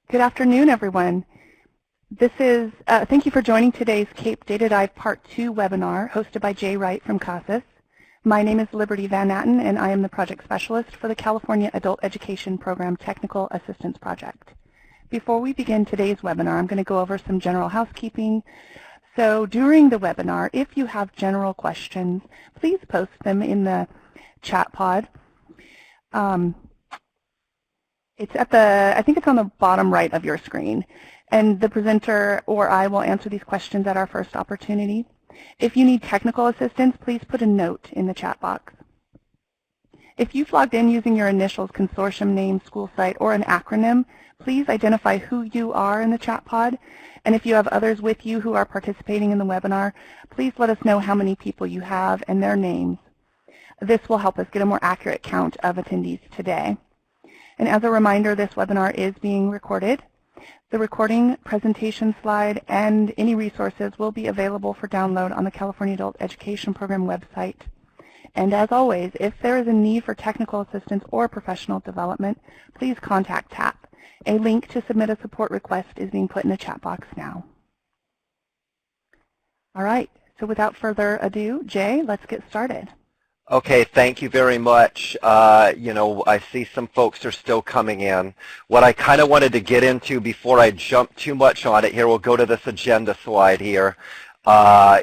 Good afternoon, everyone. Thank you for joining today's CAEP Data Dive Part 2 webinar hosted by Jay Wright from CASAS. My name is Liberty Van Natten, and I am the Project Specialist for the California Adult Education Program Technical Assistance Project. Before we begin today's webinar, I'm going to go over some general housekeeping. So during the webinar, if you have general questions, please post them in the chat pod. I think it's on the bottom right of your screen, and the presenter or I will answer these questions at our first opportunity. If you need technical assistance, please put a note in the chat box. If you've logged in using your initials, consortium name, school site, or an acronym, please identify who you are in the chat pod. And if you have others with you who are participating in the webinar, please let us know how many people you have and their names. This will help us get a more accurate count of attendees today. And as a reminder, this webinar is being recorded. The recording, presentation slide, and any resources will be available for download on the California Adult Education Program website. And as always, if there is a need for technical assistance or professional development, please contact TAP. A link to submit a support request is being put in the chat box now. All right, so without further ado, Jay, let's get started. Okay, thank you very much. I see some folks are still coming in. What I kind of wanted to get into before I jump too much on it here, we'll go to this agenda slide here,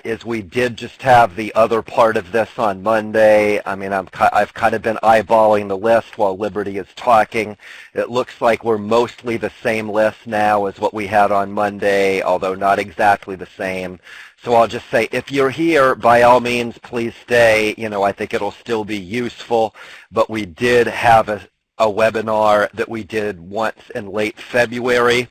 is we did just have the other part of this on Monday. I mean, I've kind of been eyeballing the list while Liberty is talking. It looks like we're mostly the same list now as what we had on Monday, although not exactly the same. So I'll just say, if you're here, by all means, please stay. I think it'll still be useful. But we did have a webinar that we did once in late February.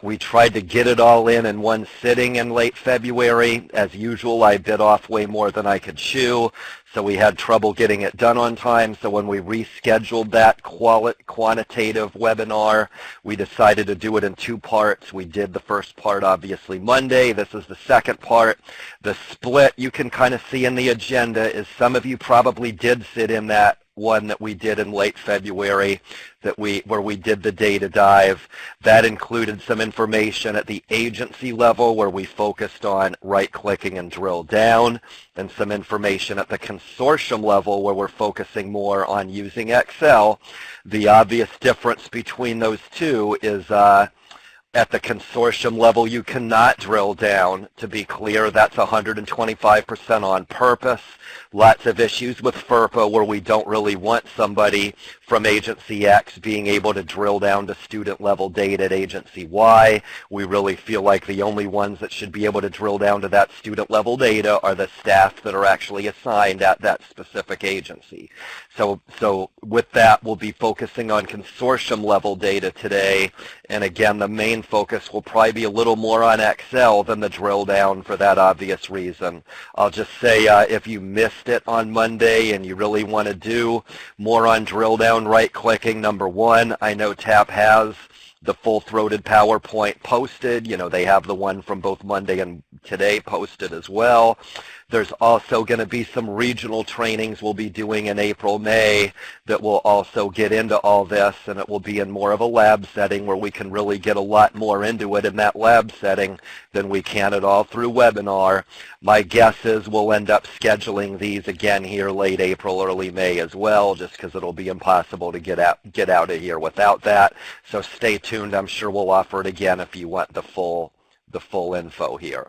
We tried to get it all in one sitting in late February. As usual, I bit off way more than I could chew, so we had trouble getting it done on time. So when we rescheduled that quantitative webinar, we decided to do it in two parts. We did the first part, obviously, Monday. This is the second part. The split you can kind of see in the agenda is some of you probably did sit in that one that we did in late February where we did the data dive. That included some information at the agency level where we focused on right-clicking and drill down, and some information at the consortium level where we're focusing more on using Excel. The obvious difference between those two is at the consortium level, you cannot drill down. To be clear, that's 125% on purpose. Lots of issues with FERPA where we don't really want somebody from Agency X being able to drill down to student level data at Agency Y. We really feel like the only ones that should be able to drill down to that student level data are the staff that are actually assigned at that specific agency. So with that, we'll be focusing on consortium level data today. And again, the main focus will probably be a little more on Excel than the drill down for that obvious reason. I'll just say if you missed it on Monday and you really want to do more on drill down right-clicking, number one, I know TAP has the full-throated PowerPoint posted. They have the one from both Monday and today posted as well. There's also going to be some regional trainings we'll be doing in April, May that will also get into all this, and it will be in more of a lab setting where we can really get a lot more into it in that lab setting than we can at all through webinar. My guess is we'll end up scheduling these again here late April, early May as well, just because it'll be impossible to get out of here without that. So stay tuned. I'm sure we'll offer it again if you want the full info here.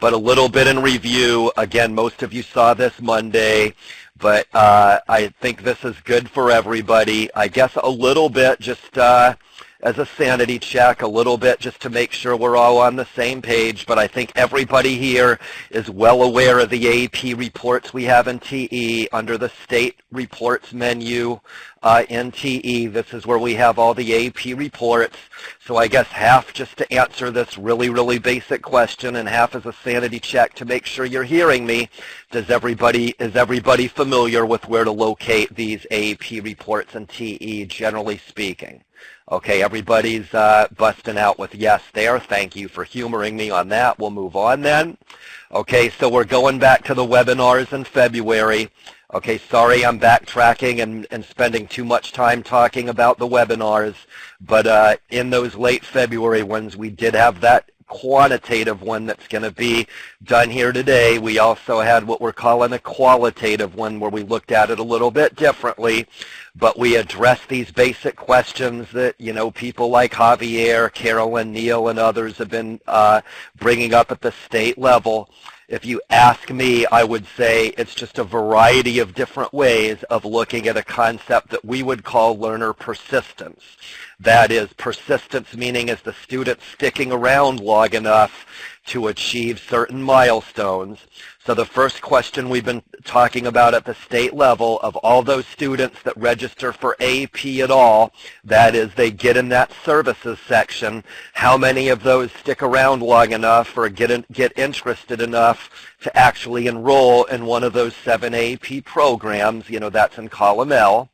But a little bit in review, again, most of you saw this Monday, but I think this is good for everybody. I guess a little bit just as a sanity check, a little bit just to make sure we're all on the same page, but I think everybody here is well aware of the AEP reports we have in TE under the state reports menu in TE. This is where we have all the AEP reports. So I guess half just to answer this really, really basic question and half as a sanity check to make sure you're hearing me. Is everybody familiar with where to locate these AEP reports in TE, generally speaking? Okay, everybody's busting out with yes there. Thank you for humoring me on that. We'll move on then. Okay, so we're going back to the webinars in February. Okay, sorry I'm backtracking and spending too much time talking about the webinars, but in those late February ones, we did have that quantitative one that's going to be done here today. We also had what we're calling a qualitative one where we looked at it a little bit differently, but we addressed these basic questions that, you know, people like Javier, Carolyn, Neil, and others have been bringing up at the state level. If you ask me, I would say it's just a variety of different ways of looking at a concept that we would call learner persistence. That is, persistence meaning is the student sticking around long enough to achieve certain milestones. So the first question we've been talking about at the state level, of all those students that register for AEP at all, that is, they get in that services section, how many of those stick around long enough or get interested enough to actually enroll in one of those 7 AEP programs? You know, that's in column L.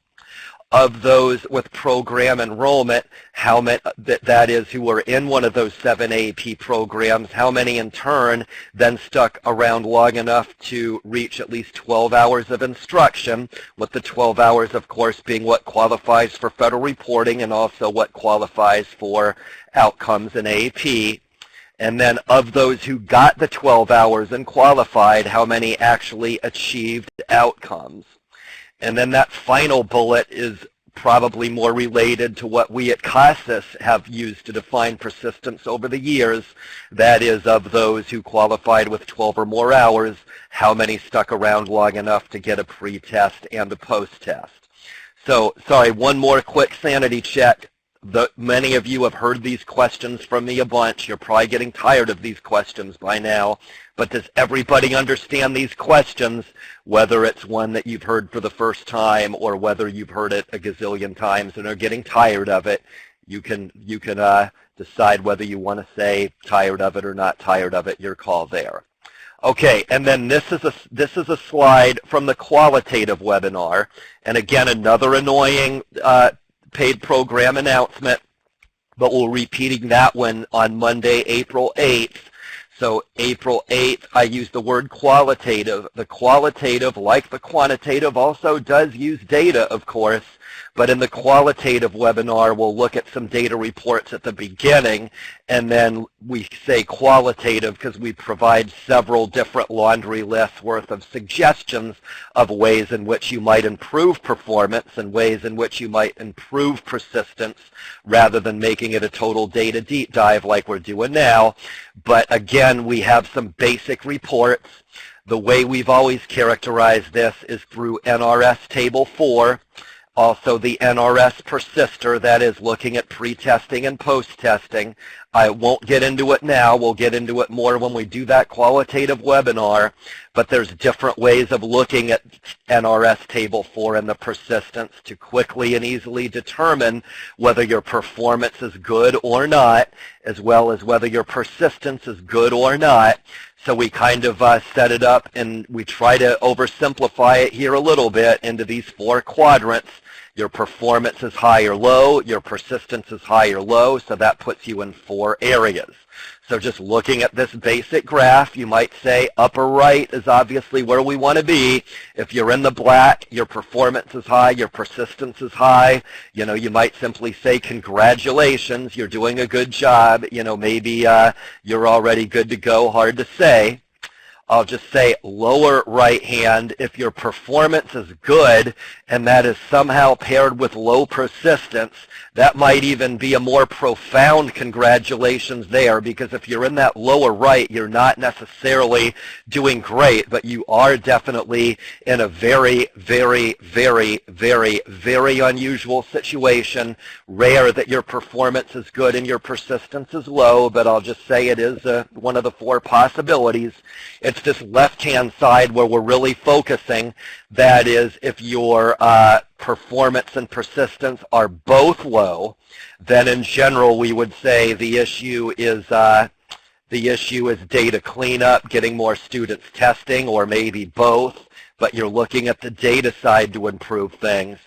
Of those with program enrollment, how many, that is, who were in one of those 7 AEP programs, how many in turn then stuck around long enough to reach at least 12 hours of instruction, with the 12 hours, of course, being what qualifies for federal reporting and also what qualifies for outcomes in AEP. And then of those who got the 12 hours and qualified, how many actually achieved outcomes. And then that final bullet is probably more related to what we at CASAS have used to define persistence over the years. That is, of those who qualified with 12 or more hours, how many stuck around long enough to get a pre-test and a post-test. So, sorry, one more quick sanity check. Many of you have heard these questions from me a bunch. You're probably getting tired of these questions by now. But does everybody understand these questions, whether it's one that you've heard for the first time or whether you've heard it a gazillion times and are getting tired of it? You can decide whether you want to say tired of it or not tired of it. Your call there. Okay, and then this is a slide from the qualitative webinar. And again, another annoying paid program announcement, but we're repeating that one on Monday, April 8th. So April 8th, I use the word qualitative. The qualitative, like the quantitative, also does use data, of course, but in the qualitative webinar, we'll look at some data reports at the beginning, and then we say qualitative because we provide several different laundry lists worth of suggestions of ways in which you might improve performance and ways in which you might improve persistence rather than making it a total data deep dive like we're doing now. But again, we have some basic reports. The way we've always characterized this is through NRS Table 4. Also the NRS persister, that is looking at pre-testing and post-testing. I won't get into it now. We'll get into it more when we do that qualitative webinar. But there's different ways of looking at NRS Table 4 and the persistence to quickly and easily determine whether your performance is good or not, as well as whether your persistence is good or not. So we kind of set it up, and we try to oversimplify it here a little bit into these 4 quadrants. Your performance is high or low, your persistence is high or low, so that puts you in 4 areas. So just looking at this basic graph, you might say upper right is obviously where we want to be. If you're in the black, your performance is high, your persistence is high. You know, you might simply say, congratulations, you're doing a good job. You know, maybe you're already good to go, hard to say. I'll just say lower right hand, if your performance is good and that is somehow paired with low persistence, that might even be a more profound congratulations there, because if you're in that lower right, you're not necessarily doing great, but you are definitely in a very, very, very, very, very unusual situation. Rare that your performance is good and your persistence is low, but I'll just say it is one of the 4 possibilities. It's this left-hand side where we're really focusing. That is, if your performance and persistence are both low, then in general we would say the issue is data cleanup, getting more students testing, or maybe both, but you're looking at the data side to improve things.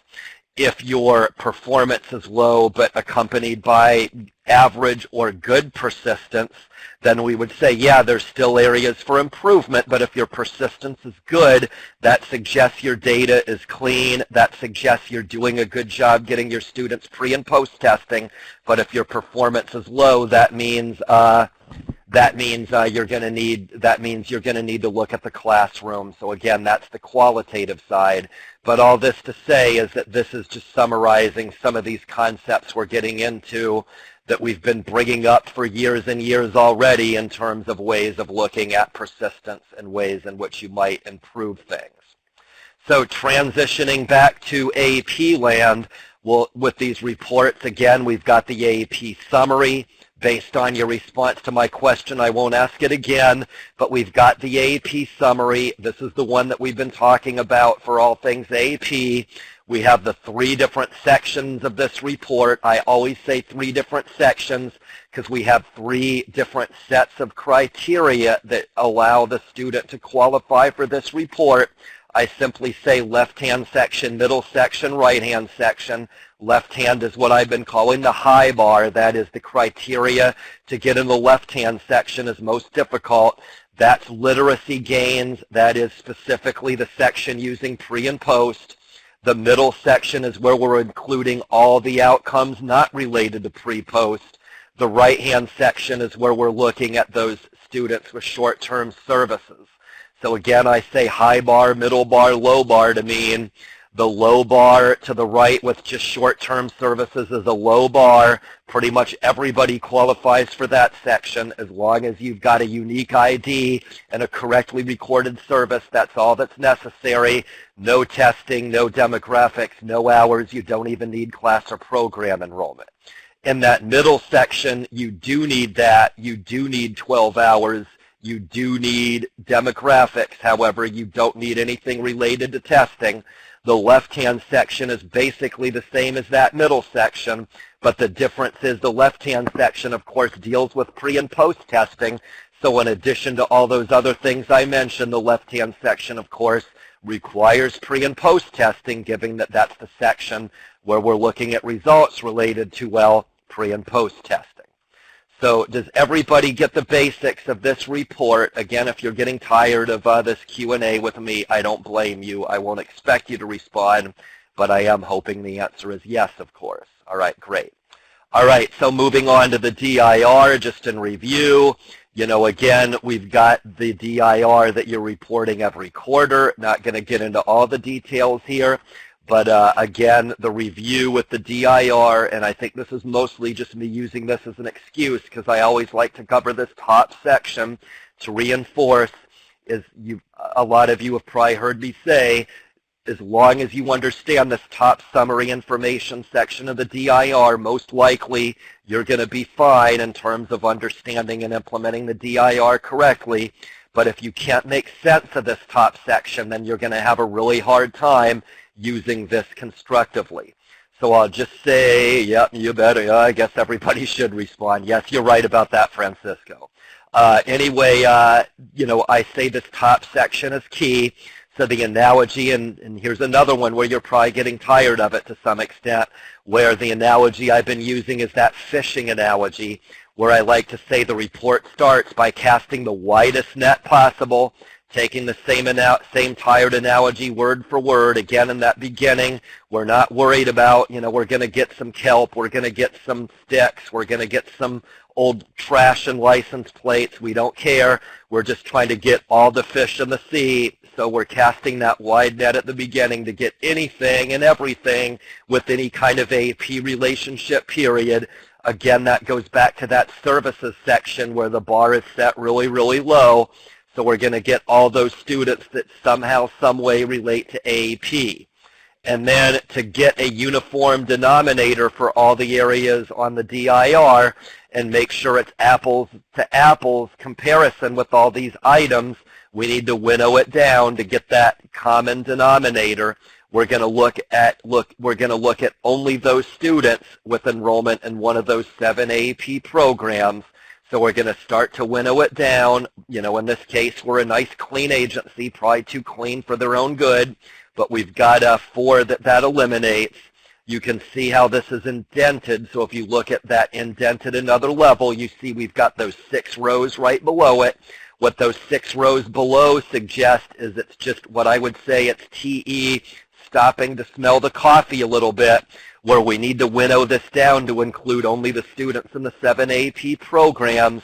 If your performance is low but accompanied by average or good persistence, then we would say, yeah, there's still areas for improvement, but if your persistence is good, that suggests your data is clean, that suggests you're doing a good job getting your students pre- and post-testing, but if your performance is low, that means you're going to need to look at the classroom. So again, that's the qualitative side. But all this to say is that this is just summarizing some of these concepts we're getting into that we've been bringing up for years and years already in terms of ways of looking at persistence and ways in which you might improve things. So transitioning back to AEP land, well, with these reports, again, we've got the AEP summary. Based on your response to my question, I won't ask it again, but we've got the AEP summary. This is the one that we've been talking about for all things AEP. We have the 3 different sections of this report. I always say 3 different sections because we have 3 different sets of criteria that allow the student to qualify for this report. I simply say left-hand section, middle section, right-hand section. Left-hand is what I've been calling the high bar. That is the criteria to get in the left-hand section is most difficult. That's literacy gains. That is specifically the section using pre and post. The middle section is where we're including all the outcomes not related to pre-post. The right-hand section is where we're looking at those students with short-term services. So again, I say high bar, middle bar, low bar to mean the low bar to the right with just short-term services is a low bar. Pretty much everybody qualifies for that section as long as you've got a unique ID and a correctly recorded service. That's all that's necessary. No testing, no demographics, no hours. You don't even need class or program enrollment. In that middle section, you do need that. You do need 12 hours. You do need demographics. However, you don't need anything related to testing. The left-hand section is basically the same as that middle section, but the difference is the left-hand section, of course, deals with pre- and post-testing. So in addition to all those other things I mentioned, the left-hand section, of course, requires pre- and post-testing, given that that's the section where we're looking at results related to, well, pre- and post-testing. So does everybody get the basics of this report? Again, if you're getting tired of this Q&A with me, I don't blame you. I won't expect you to respond, but I am hoping the answer is yes, of course. All right, great. All right, so moving on to the DIR, just in review. You know, again, we've got the DIR that you're reporting every quarter. Not going to get into all the details here. But again, the review with the DIR, and I think this is mostly just me using this as an excuse because I always like to cover this top section to reinforce, is a lot of you have probably heard me say, as long as you understand this top summary information section of the DIR, most likely you're going to be fine in terms of understanding and implementing the DIR correctly. But if you can't make sense of this top section, then you're going to have a really hard time using this constructively. So I'll just say, yep, you better. Yeah, I guess everybody should respond. Yes, you're right about that, Francisco. Anyway, you know, I say this top section is key. So the analogy, and here's another one where you're probably getting tired of it to some extent, where the analogy I've been using is that fishing analogy, where I like to say the report starts by casting the widest net possible, taking the same tired analogy word for word. Again, in that beginning, we're not worried about, you know, we're going to get some kelp, we're going to get some sticks, we're going to get some old trash and license plates. We don't care. We're just trying to get all the fish in the sea. So we're casting that wide net at the beginning to get anything and everything with any kind of AEP relationship, period. Again, that goes back to that services section where the bar is set really, really low. So we're going to get all those students that somehow, some way relate to AEP. And then to get a uniform denominator for all the areas on the DIR and make sure it's apples to apples comparison with all these items, we need to winnow it down to get that common denominator. We're going to look at only those students with enrollment in one of those 7 AEP programs. So we're going to start to winnow it down. You know, in this case, we're a nice clean agency, probably too clean for their own good, but we've got 4 that eliminates. You can see how this is indented. So if you look at that indented another level, you see we've got those 6 rows right below it. What those 6 rows below suggest is it's just what I would say it's TE stopping to smell the coffee a little bit, where we need to winnow this down to include only the students in the 7 AEP programs.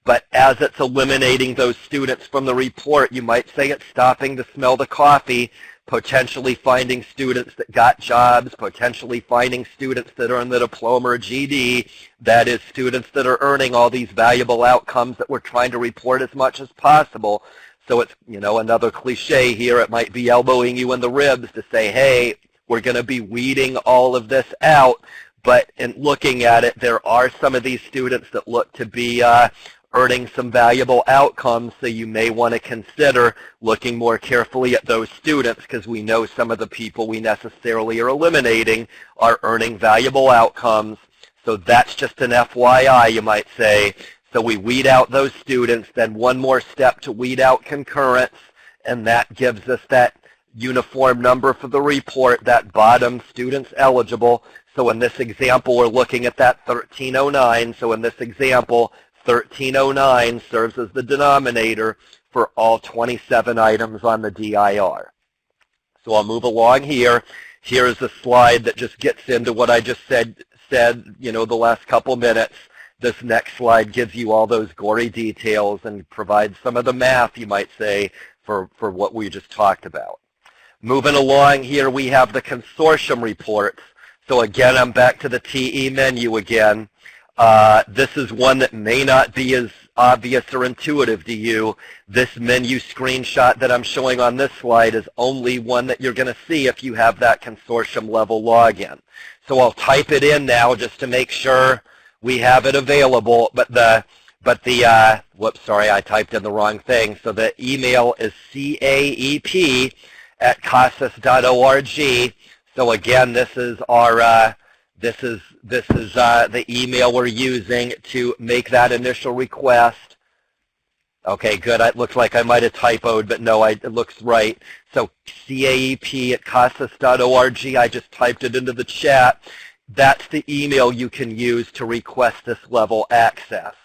But as it's eliminating those students from the report, you might say it's stopping to smell the coffee, potentially finding students that got jobs, potentially finding students that are in the diploma or GED, that is students that are earning all these valuable outcomes that we're trying to report as much as possible. So it's, another cliche here, it might be elbowing you in the ribs to say, hey, we're going to be weeding all of this out. But in looking at it, there are some of these students that look to be earning some valuable outcomes, so you may want to consider looking more carefully at those students, because we know some of the people we necessarily are eliminating are earning valuable outcomes. So that's just an FYI, you might say. So we weed out those students, then one more step to weed out concurrence, and that gives us that uniform number for the report, that bottom students eligible. So in this example, we're looking at that 1309. So in this example, 1309 serves as the denominator for all 27 items on the DIR. So I'll move along here. Here's a slide that just gets into what I just said, the last couple minutes. This next slide gives you all those gory details and provides some of the math, you might say, for what we just talked about. Moving along here, we have the consortium reports. So again, I'm back to the TE menu again. This is one that may not be as obvious or intuitive to you. This menu screenshot that I'm showing on this slide is only one that you're going to see if you have that consortium level login. So I'll type it in now just to make sure we have it available. Whoops, sorry, I typed in the wrong thing. So the email is caep@casas.org. So again, this is our This is the email we're using to make that initial request. Okay, good. It looks like I might have typoed, but no, it looks right. So caep@casas.org. I just typed it into the chat. That's the email you can use to request this level access.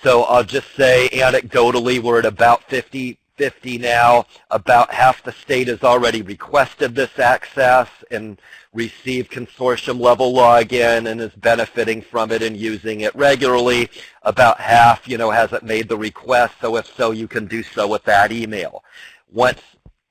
So I'll just say anecdotally, we're at about 50-50 now. About half the state has already requested this access and received consortium level login and is benefiting from it and using it regularly. About half, hasn't made the request, so if so, you can do so with that email. Once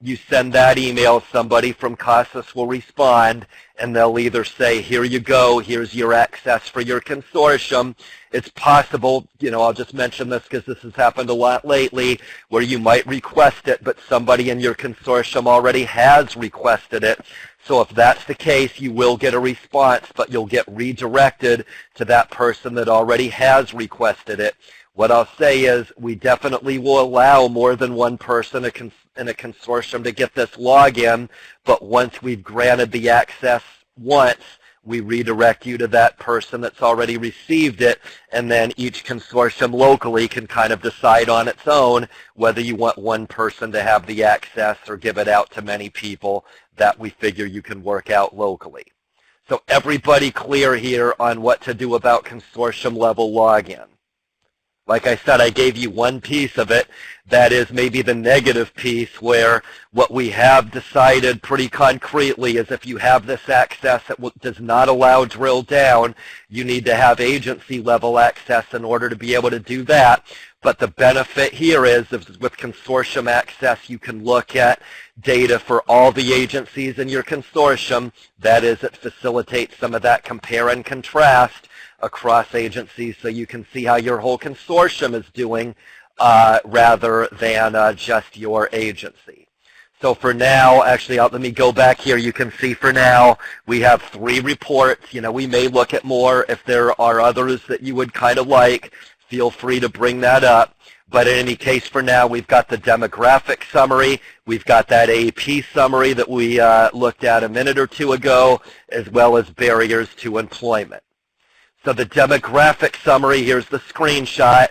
you send that email, somebody from CASAS will respond, and they'll either say, here you go, here's your access for your consortium. It's possible, I'll just mention this because this has happened a lot lately, where you might request it, but somebody in your consortium already has requested it. So if that's the case, you will get a response, but you'll get redirected to that person that already has requested it. What I'll say is we definitely will allow more than one person in a consortium to get this login, but once we've granted the access once, we redirect you to that person that's already received it, and then each consortium locally can kind of decide on its own whether you want one person to have the access or give it out to many people. That we figure you can work out locally. So everybody clear here on what to do about consortium level login? Like I said, I gave you one piece of it. That is maybe the negative piece, where what we have decided pretty concretely is if you have this access that does not allow drill down, you need to have agency level access in order to be able to do that. But the benefit here is with consortium access, you can look at data for all the agencies in your consortium. That is, it facilitates some of that compare and contrast across agencies, so you can see how your whole consortium is doing rather than just your agency. So for now, actually, let me go back here. You can see for now we have 3 reports. We may look at more. If there are others that you would kind of like, feel free to bring that up. But in any case, for now, we've got the demographic summary. We've got that AEP summary that we looked at a minute or two ago, as well as barriers to employment. So the demographic summary, here's the screenshot.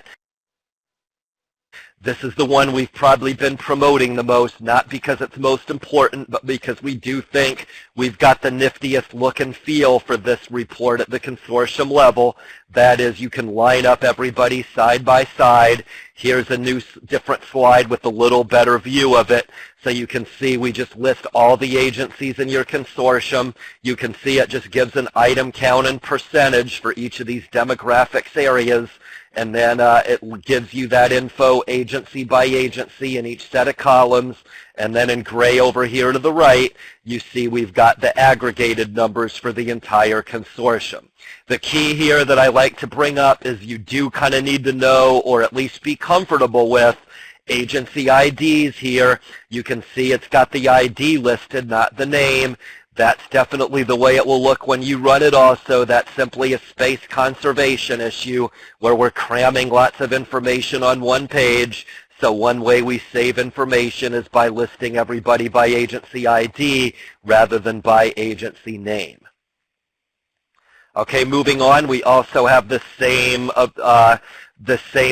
This is the one we've probably been promoting the most, not because it's most important, but because we do think we've got the niftiest look and feel for this report at the consortium level. That is, you can line up everybody side by side. Here's a new different slide with a little better view of it. So you can see we just list all the agencies in your consortium. You can see it just gives an item count and percentage for each of these demographics areas. And then it gives you that info agency by agency in each set of columns. And then in gray over here to the right, you see we've got the aggregated numbers for the entire consortium. The key here that I like to bring up is you do kind of need to know, or at least be comfortable with, agency IDs here. You can see it's got the ID listed, not the name. That's definitely the way it will look when you run it also. That's simply a space conservation issue where we're cramming lots of information on one page. So one way we save information is by listing everybody by agency ID rather than by agency name. Okay, moving on, we also have the same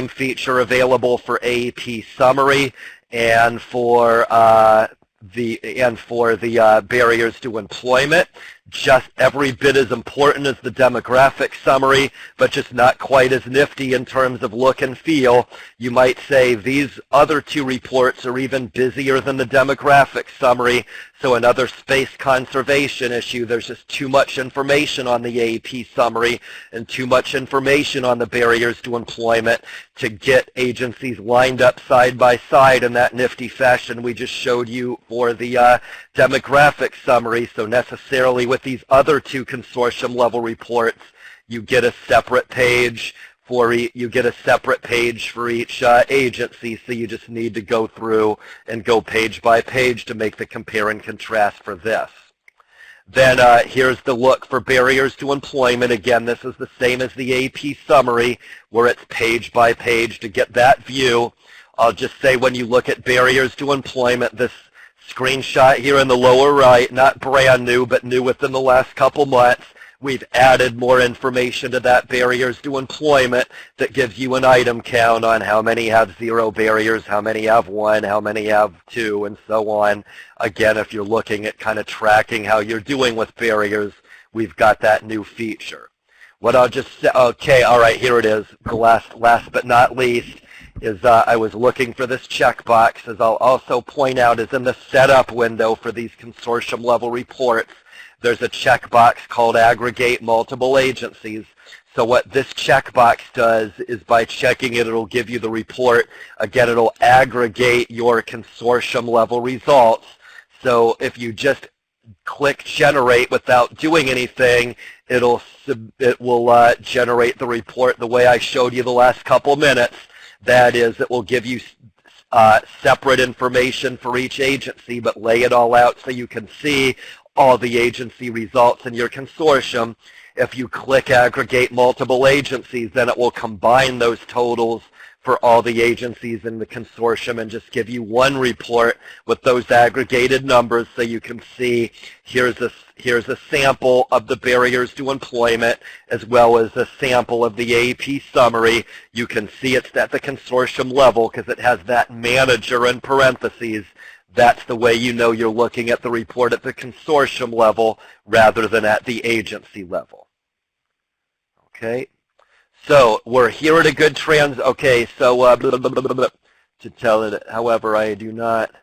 feature available for AEP summary and for the barriers to employment. Just every bit as important as the demographic summary, but just not quite as nifty in terms of look and feel. You might say these other two reports are even busier than the demographic summary, so another space conservation issue. There's just too much information on the AEP summary and too much information on the barriers to employment to get agencies lined up side by side in that nifty fashion we just showed you for the demographic summary. So necessarily with these other two consortium level reports, you get a separate page for each agency, so you just need to go through and go page by page to make the compare and contrast for this. Then here's the look for barriers to employment. Again, this is the same as the AEP summary, where it's page by page to get that view. I'll just say when you look at barriers to employment, this screenshot here in the lower right, not brand new, but new within the last couple months, we've added more information to that barriers to employment that gives you an item count on how many have 0 barriers, how many have 1, how many have 2, and so on. Again, if you're looking at kind of tracking how you're doing with barriers, we've got that new feature. What I'll just say, okay, all right, here it is. The last but not least is I was looking for this checkbox, as I'll also point out, is in the setup window for these consortium level reports. There's a checkbox called Aggregate Multiple Agencies. So what this checkbox does is by checking it, it'll give you the report. Again, it'll aggregate your consortium level results. So if you just click Generate without doing anything, it will generate the report the way I showed you the last couple minutes. That is, it will give you separate information for each agency, but lay it all out so you can see all the agency results in your consortium. If you click Aggregate Multiple Agencies, then it will combine those totals for all the agencies in the consortium and just give you one report with those aggregated numbers, so you can see here's a sample of the barriers to employment as well as a sample of the AEP summary. You can see it's at the consortium level because it has that manager in parentheses. That's the way you know you're looking at the report at the consortium level rather than at the agency level. Okay. So we're here at a good okay, so to tell it, however, I do not.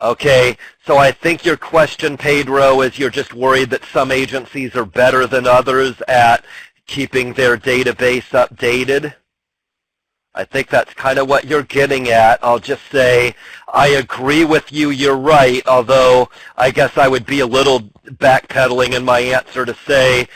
Okay, so I think your question, Pedro, is you're just worried that some agencies are better than others at keeping their database updated. I think that's kind of what you're getting at. I'll just say I agree with you, you're right, although I guess I would be a little backpedaling in my answer to say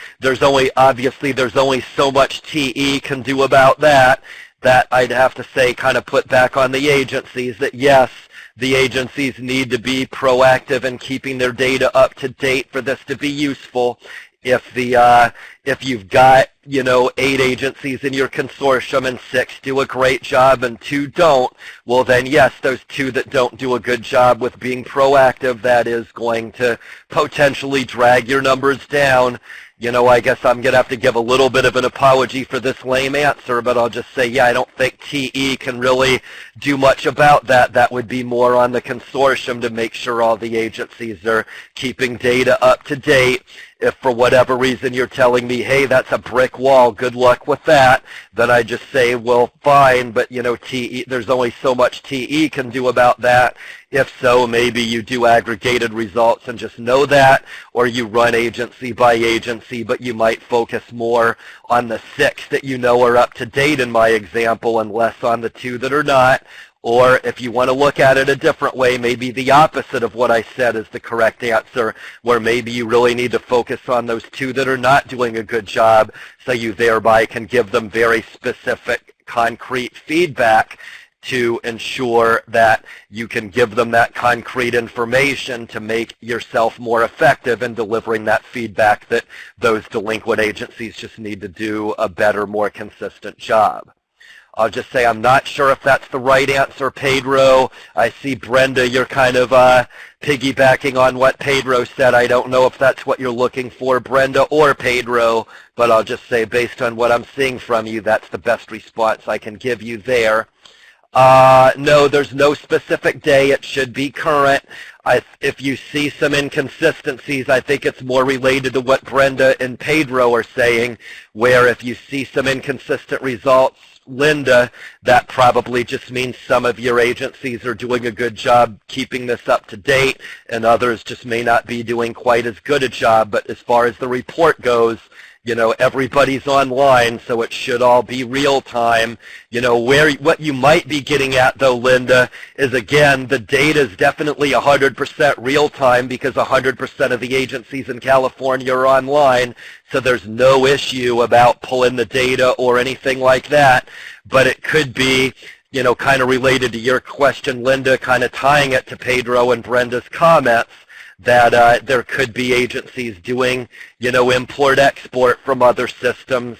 obviously there's only so much TE can do about that I'd have to say kind of put back on the agencies that yes, the agencies need to be proactive in keeping their data up to date for this to be useful. If you've got 8 agencies in your consortium and 6 do a great job and 2 don't, well then yes, those 2 that don't do a good job with being proactive, that is going to potentially drag your numbers down. I guess I'm going to have to give a little bit of an apology for this lame answer, but I'll just say, yeah, I don't think TE can really do much about that. That would be more on the consortium to make sure all the agencies are keeping data up to date. If for whatever reason you're telling me, hey, that's a brick wall, good luck with that, then I just say, well, fine, but TE, there's only so much TE can do about that. If so, maybe you do aggregated results and just know that, or you run agency by agency, but you might focus more on the 6 that are up to date in my example and less on the 2 that are not. Or if you want to look at it a different way, maybe the opposite of what I said is the correct answer, where maybe you really need to focus on those 2 that are not doing a good job, so you thereby can give them very specific, concrete feedback to ensure that you can give them that concrete information to make yourself more effective in delivering that feedback that those delinquent agencies just need to do a better, more consistent job. I'll just say I'm not sure if that's the right answer, Pedro. I see, Brenda, you're kind of piggybacking on what Pedro said. I don't know if that's what you're looking for, Brenda or Pedro, but I'll just say based on what I'm seeing from you, that's the best response I can give you there. No, there's no specific day. It should be current. If you see some inconsistencies, I think it's more related to what Brenda and Pedro are saying, where if you see some inconsistent results, Linda, that probably just means some of your agencies are doing a good job keeping this up to date, and others just may not be doing quite as good a job. But as far as the report goes, everybody's online, so it should all be real time. What you might be getting at, though, Linda, is, again, the data is definitely 100% real time because 100% of the agencies in California are online, so there's no issue about pulling the data or anything like that. But it could be, kind of related to your question, Linda, kind of tying it to Pedro and Brenda's comments, that there could be agencies doing, import-export from other systems.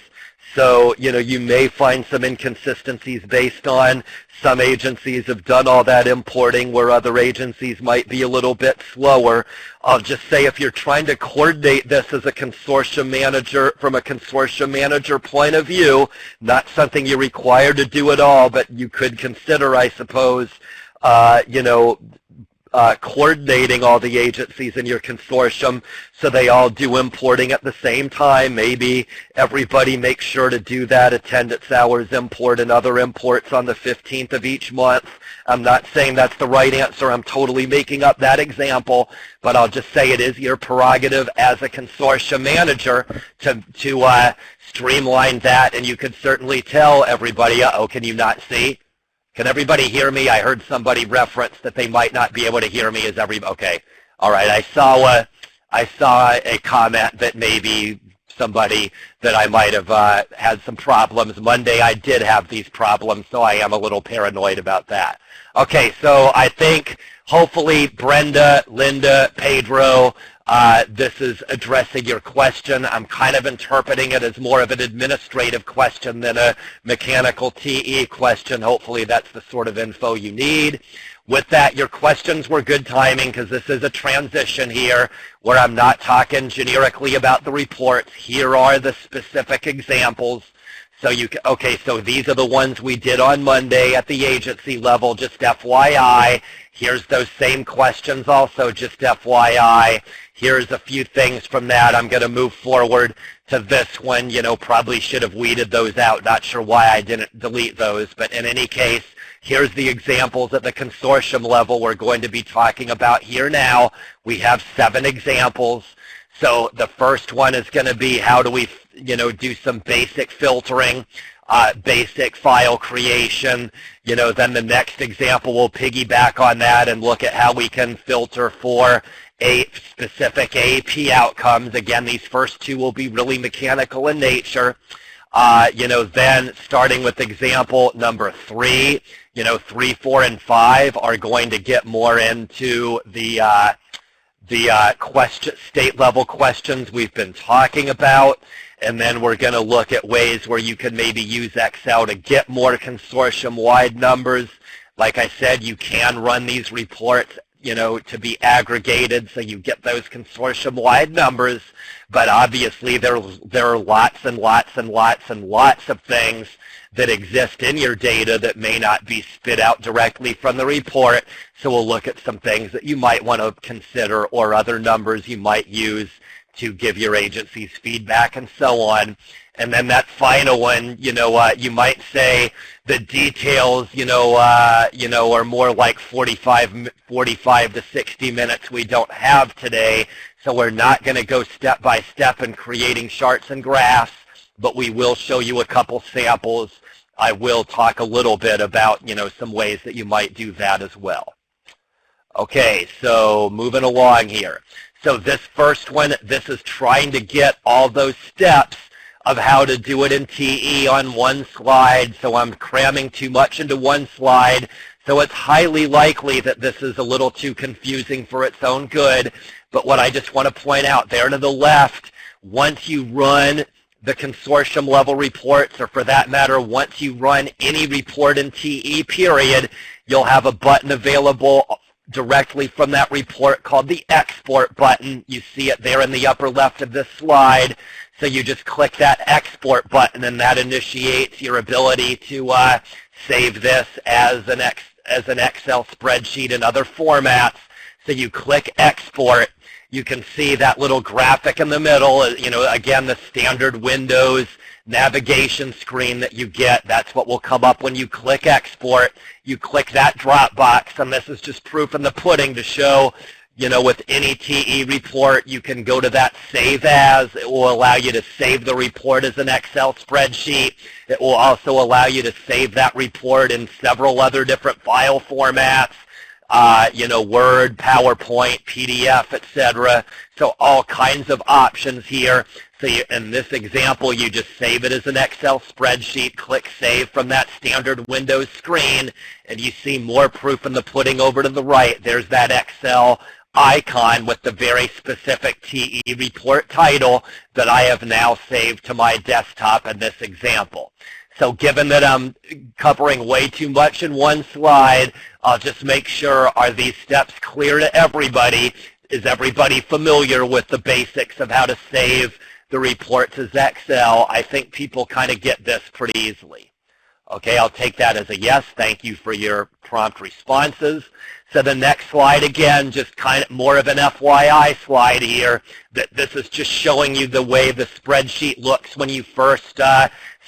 So, you may find some inconsistencies based on some agencies have done all that importing where other agencies might be a little bit slower. I'll just say if you're trying to coordinate this as a consortium manager, from a consortium manager point of view, not something you're required to do at all, but you could consider, I suppose, coordinating all the agencies in your consortium so they all do importing at the same time. Maybe everybody makes sure to do that, attendance hours import and other imports on the 15th of each month. I'm not saying that's the right answer. I'm totally making up that example, but I'll just say it is your prerogative as a consortium manager to streamline that, and you could certainly tell everybody, can you not see? Can everybody hear me? I heard somebody reference that they might not be able to hear me. Okay. All right. I saw a comment that maybe somebody that I might have had some problems. Monday I did have these problems, so I am a little paranoid about that. Okay. So I think hopefully Brenda, Linda, Pedro, this is addressing your question. I'm kind of interpreting it as more of an administrative question than a mechanical TE question. Hopefully that's the sort of info you need. With that, your questions were good timing because this is a transition here where I'm not talking generically about the reports. Here are the specific examples. So so these are the ones we did on Monday at the agency level, just FYI. Here's those same questions also, just FYI. Here's a few things from that. I'm going to move forward to this one. Probably should have weeded those out. Not sure why I didn't delete those, but in any case, here's the examples at the consortium level we're going to be talking about here now. We have 7 examples. So the first one is going to be how do we, do some basic filtering, basic file creation. Then the next example will piggyback on that and look at how we can filter for specific AEP outcomes. Again, these first 2 will be really mechanical in nature. Then starting with example number 3, 3, 4, and 5 are going to get more into the state level questions we've been talking about. And then we're going to look at ways where you can maybe use Excel to get more consortium-wide numbers. Like I said, you can run these reports to be aggregated so you get those consortium-wide numbers, but obviously there are lots and lots and lots and lots of things that exist in your data that may not be spit out directly from the report. So we'll look at some things that you might want to consider or other numbers you might use to give your agencies feedback and so on. And then that final one, you might say the details, are more like 45 to 60 minutes we don't have today. So we're not going to go step by step in creating charts and graphs, but we will show you a couple samples. I will talk a little bit about, some ways that you might do that as well. Okay, so moving along here. So this first one, this is trying to get all those steps of how to do it in TE on one slide. So I'm cramming too much into one slide. So it's highly likely that this is a little too confusing for its own good. But what I just want to point out there to the left, once you run the consortium level reports, or for that matter, once you run any report in TE period, you'll have a button available directly from that report called the export button. You see it there in the upper left of this slide. So you just click that export button, and that initiates your ability to save this as an Excel spreadsheet and other formats. So you click export. You can see that little graphic in the middle, again, the standard Windows navigation screen that you get. That's what will come up when you click export. You click that drop box, and this is just proof in the pudding to show, with any TE report, you can go to that Save As. It will allow you to save the report as an Excel spreadsheet. It will also allow you to save that report in several other different file formats. Word, PowerPoint, PDF, etc. So all kinds of options here. So in this example, you just save it as an Excel spreadsheet, click Save from that standard Windows screen, and you see more proof in the pudding over to the right. There's that Excel icon with the very specific TE report title that I have now saved to my desktop in this example. So given that I'm covering way too much in one slide, I'll just make sure, are these steps clear to everybody? Is everybody familiar with the basics of how to save the reports as Excel? I think people kind of get this pretty easily. Okay, I'll take that as a yes. Thank you for your prompt responses. So the next slide, again, just kind of more of an FYI slide here. That this is just showing you the way the spreadsheet looks when you first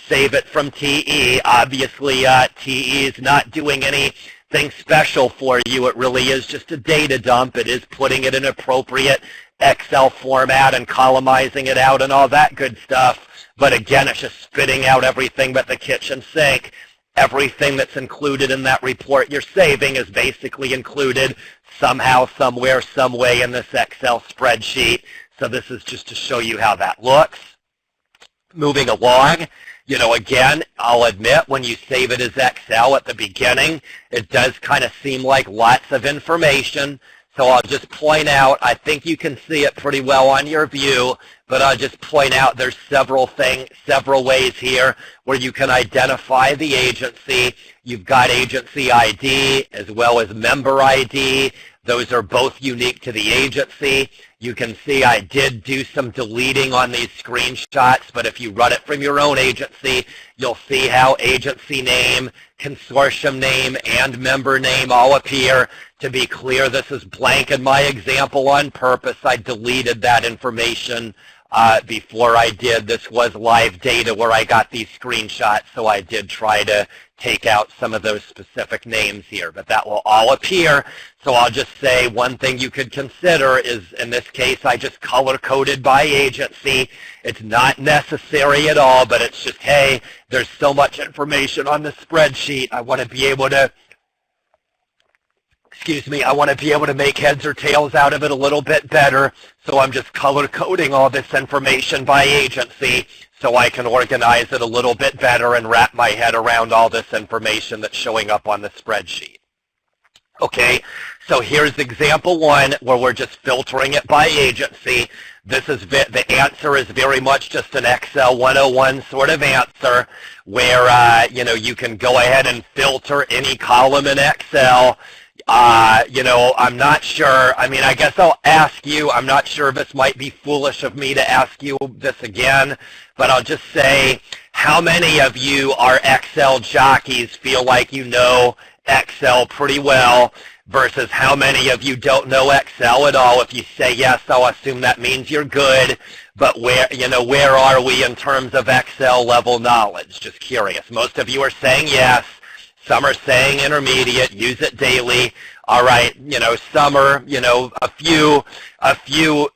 save it from TE. Obviously, TE is not doing anything special for you. It really is just a data dump. It is putting it in appropriate Excel format and columnizing it out and all that good stuff. But again, it's just spitting out everything but the kitchen sink. Everything that's included in that report you're saving is basically included somehow, somewhere, some way in this Excel spreadsheet. So this is just to show you how that looks. Moving along, again, I'll admit when you save it as Excel at the beginning, it does kind of seem like lots of information. So I'll just point out, I think you can see it pretty well on your view, but I'll just point out there's several ways here where you can identify the agency. You've got agency ID as well as member ID. Those are both unique to the agency. You can see I did do some deleting on these screenshots, but if you run it from your own agency, you'll see how agency name, consortium name, and member name all appear. To be clear, this is blank in my example on purpose. I deleted that information before I did. This was live data where I got these screenshots, so I did try to take out some of those specific names here, but that will all appear. So I'll just say one thing you could consider is, in this case, I just color-coded by agency. It's not necessary at all, but it's just, hey, there's so much information on the spreadsheet. I want to be able to make heads or tails out of it a little bit better, so I'm just color-coding all this information by agency so I can organize it a little bit better and wrap my head around all this information that's showing up on the spreadsheet. Okay, so here's example one where we're just filtering it by agency. This is the answer is very much just an Excel 101 sort of answer where you can go ahead and filter any column in Excel. I'm not sure. I mean, I guess I'll ask you. I'm not sure if this might be foolish of me to ask you this again, but I'll just say, how many of you are Excel jockeys, feel like you know Excel pretty well, versus how many of you don't know Excel at all? If you say yes, I'll assume that means you're good, but where are we in terms of Excel level knowledge? Just curious. Most of you are saying yes. Some are saying intermediate, use it daily. All right, some are, a few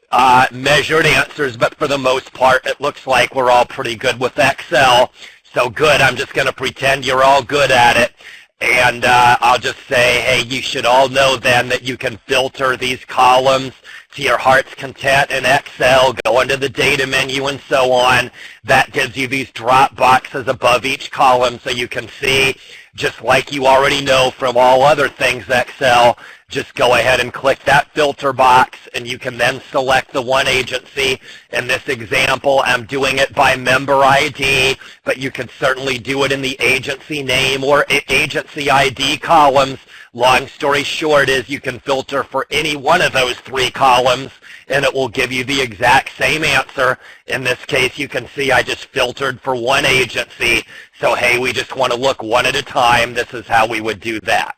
measured answers, but for the most part, it looks like we're all pretty good with Excel. So good, I'm just going to pretend you're all good at it. And I'll just say, hey, you should all know then that you can filter these columns to your heart's content in Excel, go into the data menu and so on. That gives you these drop boxes above each column so you can see, just like you already know from all other things Excel, just go ahead and click that filter box and you can then select the one agency. In this example, I'm doing it by member ID, but you can certainly do it in the agency name or agency ID columns. Long story short is you can filter for any one of those three columns and it will give you the exact same answer. In this case, you can see I just filtered for one agency. So hey, we just want to look one at a time. This is how we would do that.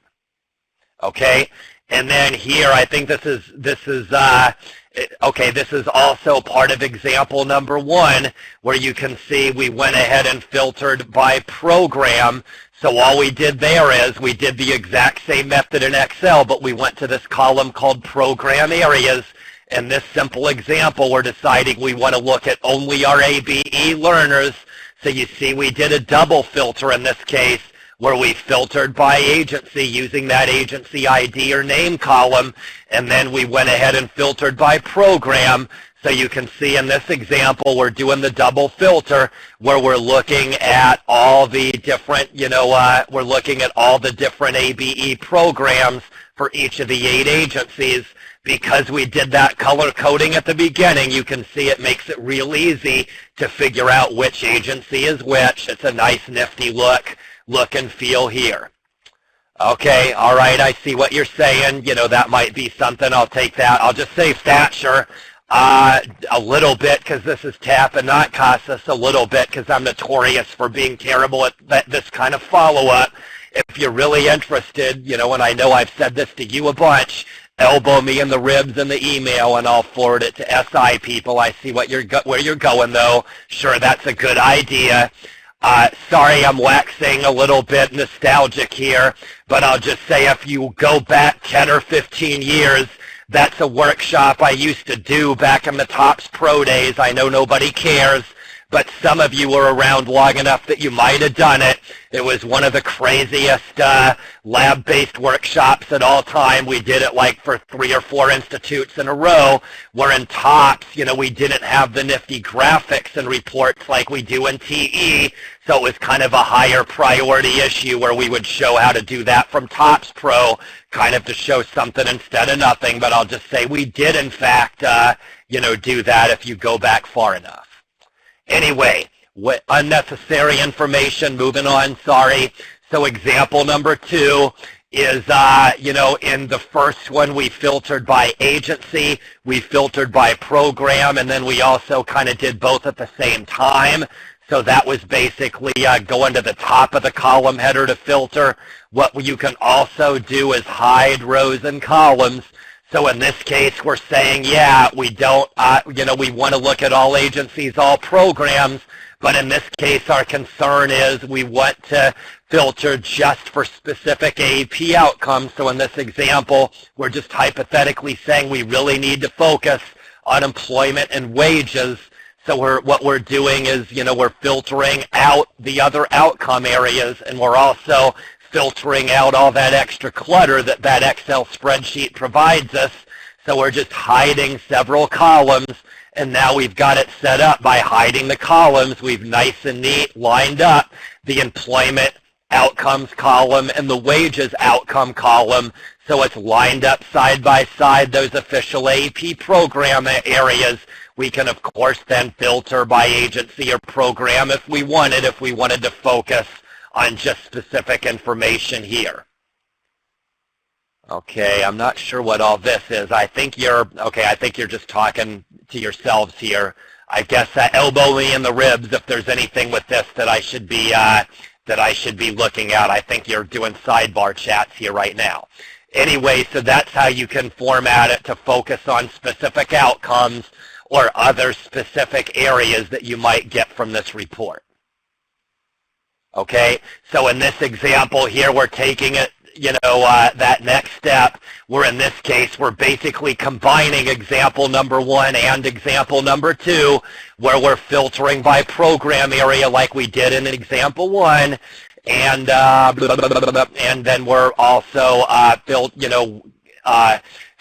Okay, and then here I think this is also part of example number 1, where you can see we went ahead and filtered by program. So all we did there is we did the exact same method in Excel, but we went to this column called program areas. In this simple example, we're deciding we want to look at only our ABE learners. So you see we did a double filter in this case, where we filtered by agency using that agency ID or name column, and then we went ahead and filtered by program. So you can see in this example, we're doing the double filter where we're looking at all the different, we're looking at all the different ABE programs for each of the 8 agencies. Because we did that color coding at the beginning, you can see it makes it real easy to figure out which agency is which. It's a nice nifty look and feel here. Okay, all right, I see what you're saying. That might be something. I'll take that. I'll just say Thatcher a little bit because this is TAP and not CASAS, a little bit because I'm notorious for being terrible at this kind of follow-up. If you're really interested, and I know I've said this to you a bunch, elbow me in the ribs in the email and I'll forward it to SI people. I see where you're going, though. Sure, that's a good idea. Sorry, I'm waxing a little bit nostalgic here, but I'll just say if you go back 10 or 15 years, that's a workshop I used to do back in the TOPS Pro days. I know nobody cares, but some of you were around long enough that you might have done it. It was one of the craziest lab-based workshops at all time. We did it like for 3 or 4 institutes in a row, where in TOPS, we didn't have the nifty graphics and reports like we do in TE, so it was kind of a higher priority issue where we would show how to do that from TOPS Pro, kind of to show something instead of nothing. But I'll just say we did, in fact, do that if you go back far enough. Anyway, unnecessary information, moving on, sorry. So example number 2 is, in the first one we filtered by agency, we filtered by program, and then we also kind of did both at the same time. So that was basically going to the top of the column header to filter. What you can also do is hide rows and columns. So in this case, we're saying, yeah, we don't, we want to look at all agencies, all programs, but in this case, our concern is we want to filter just for specific AEP outcomes. So in this example, we're just hypothetically saying we really need to focus on employment and wages. So what we're doing is, we're filtering out the other outcome areas, and we're also filtering out all that extra clutter that Excel spreadsheet provides us. So we're just hiding several columns, and now we've got it set up by hiding the columns. We've nice and neat lined up the employment outcomes column and the wages outcome column. So it's lined up side by side, those official AEP program areas. We can, of course, then filter by agency or program if we wanted to focus on just specific information here. Okay, I'm not sure what all this is. I think you're just talking to yourselves here. I guess elbow me in the ribs if there's anything with this that I should be looking at. I think you're doing sidebar chats here right now. Anyway, so that's how you can format it to focus on specific outcomes or other specific areas that you might get from this report. Okay, so in this example here, we're taking it, that next step, where in this case, we're basically combining example number 1 and example number 2, where we're filtering by program area like we did in example 1, and then we're also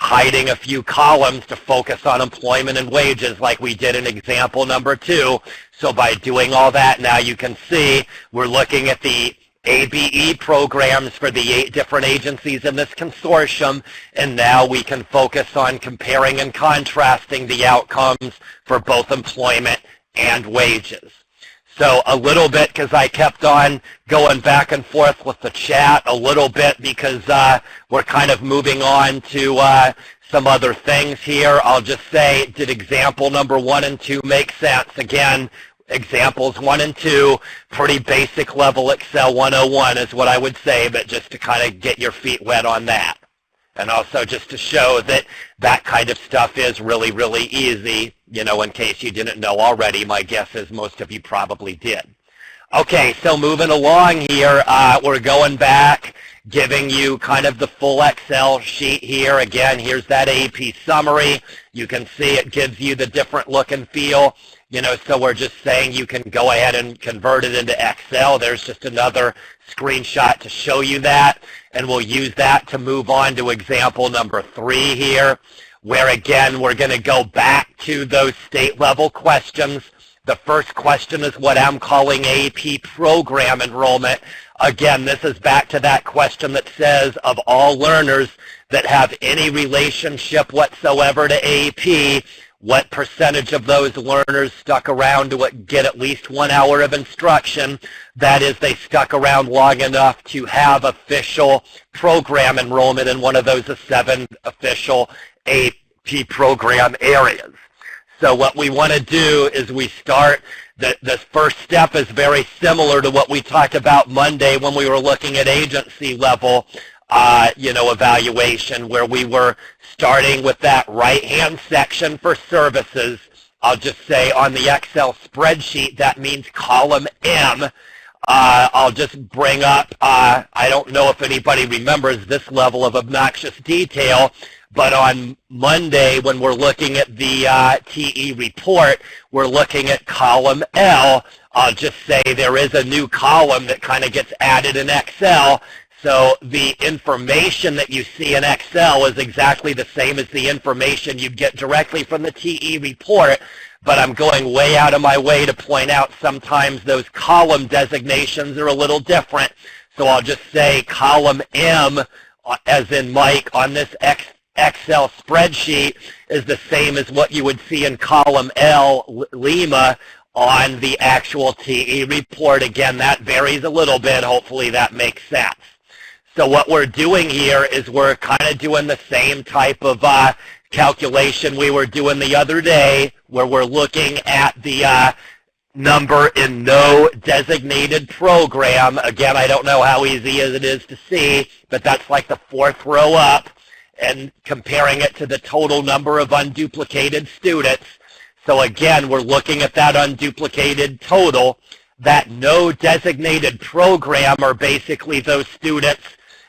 hiding a few columns to focus on employment and wages like we did in example number 2. So by doing all that, now you can see we're looking at the ABE programs for the 8 different agencies in this consortium, and now we can focus on comparing and contrasting the outcomes for both employment and wages. So a little bit, because I kept on going back and forth with the chat, a little bit because we're kind of moving on to some other things here. I'll just say, did example number 1 and 2 make sense? Again, examples 1 and 2, pretty basic level Excel 101 is what I would say, but just to kind of get your feet wet on that. And also just to show that that kind of stuff is really, really easy, in case you didn't know already. My guess is most of you probably did. Okay, so moving along here, we're going back, giving you kind of the full Excel sheet here. Again, here's that AEP summary. You can see it gives you the different look and feel. So we're just saying you can go ahead and convert it into Excel. There's just another screenshot to show you that. And we'll use that to move on to example number 3 here, where again, we're going to go back to those state level questions. The first question is what I'm calling AEP program enrollment. Again, this is back to that question that says of all learners that have any relationship whatsoever to AEP, what percentage of those learners stuck around to get at least 1 hour of instruction? That is, they stuck around long enough to have official program enrollment in one of those 7 official AEP program areas. So what we want to do is we start, the first step is very similar to what we talked about Monday when we were looking at agency level evaluation, where we were starting with that right-hand section for services. I'll just say on the Excel spreadsheet, that means column M. I'll just bring up, I don't know if anybody remembers this level of obnoxious detail, but on Monday when we're looking at the TE report, we're looking at column L. I'll just say there is a new column that kind of gets added in Excel. So the information that you see in Excel is exactly the same as the information you get directly from the TE report, but I'm going way out of my way to point out sometimes those column designations are a little different. So I'll just say column M, as in Mike, on this Excel spreadsheet is the same as what you would see in column L, Lima, on the actual TE report. Again, that varies a little bit. Hopefully that makes sense. So what we're doing here is we're kind of doing the same type of calculation we were doing the other day, where we're looking at the number in no designated program. Again, I don't know how easy it is to see, but that's like the 4th row up, and comparing it to the total number of unduplicated students. So again, we're looking at that unduplicated total. That no designated program are basically those students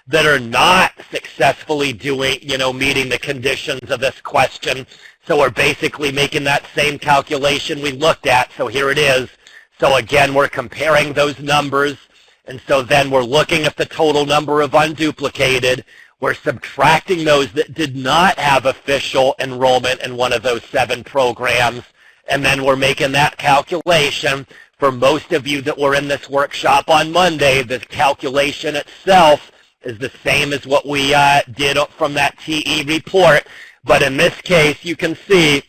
that are not successfully doing, meeting the conditions of this question. So we're basically making that same calculation we looked at. So here it is. So again, we're comparing those numbers. And so then we're looking at the total number of unduplicated. We're subtracting those that did not have official enrollment in one of those 7 programs. And then we're making that calculation. For most of you that were in this workshop on Monday, the calculation itself is the same as what we did from that TE report. But in this case, you can see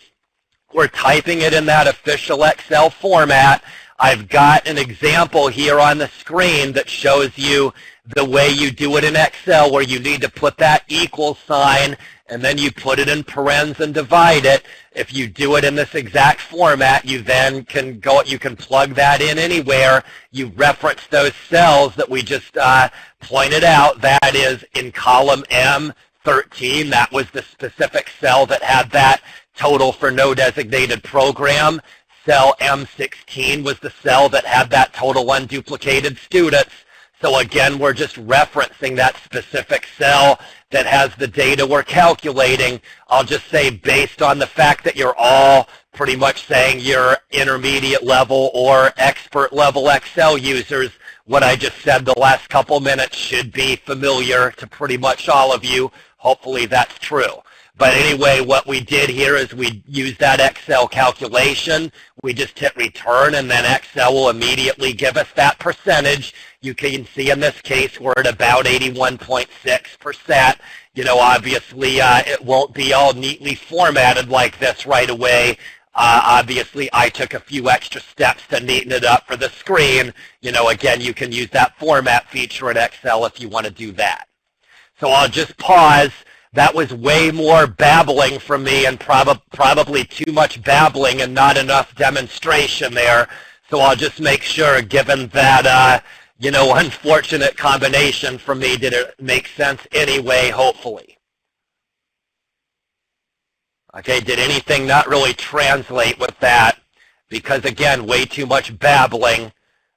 we're typing it in that official Excel format. I've got an example here on the screen that shows you the way you do it in Excel, where you need to put that equal sign and then you put it in parens and divide it. If you do it in this exact format, you then can you can plug that in anywhere. You reference those cells that we just pointed out. That is in column M13. That was the specific cell that had that total for no designated program. Cell M16 was the cell that had that total unduplicated students. So again, we're just referencing that specific cell that has the data we're calculating. I'll just say, based on the fact that you're all pretty much saying you're intermediate level or expert level Excel users, what I just said the last couple minutes should be familiar to pretty much all of you. Hopefully that's true. But anyway, what we did here is we used that Excel calculation. We just hit return, and then Excel will immediately give us that percentage. You can see in this case we're at about 81.6%. You know, obviously it won't be all neatly formatted like this right away. Obviously, I took a few extra steps to neaten it up for the screen. You know, again, you can use that format feature in Excel if you want to do that. So I'll just pause. That was way more babbling from me, and probably too much babbling and not enough demonstration there. So I'll just make sure, given that, you know, unfortunate combination for me, did it make sense anyway, hopefully. Okay, did anything not really translate with that? Because again, way too much babbling.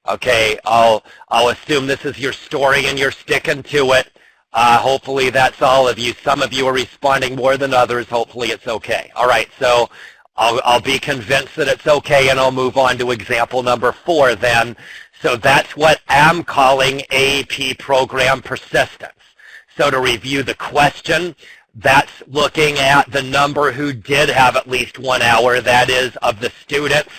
Okay, I'll assume this is your story and you're sticking to it. Hopefully that's all of you. Some of you are responding more than others. Hopefully it's okay. All right, so I'll be convinced that it's okay, and I'll move on to example number 4 then. So that's what I'm calling AEP program persistence. So to review the question, that's looking at the number who did have at least 1 hour, that is, of the students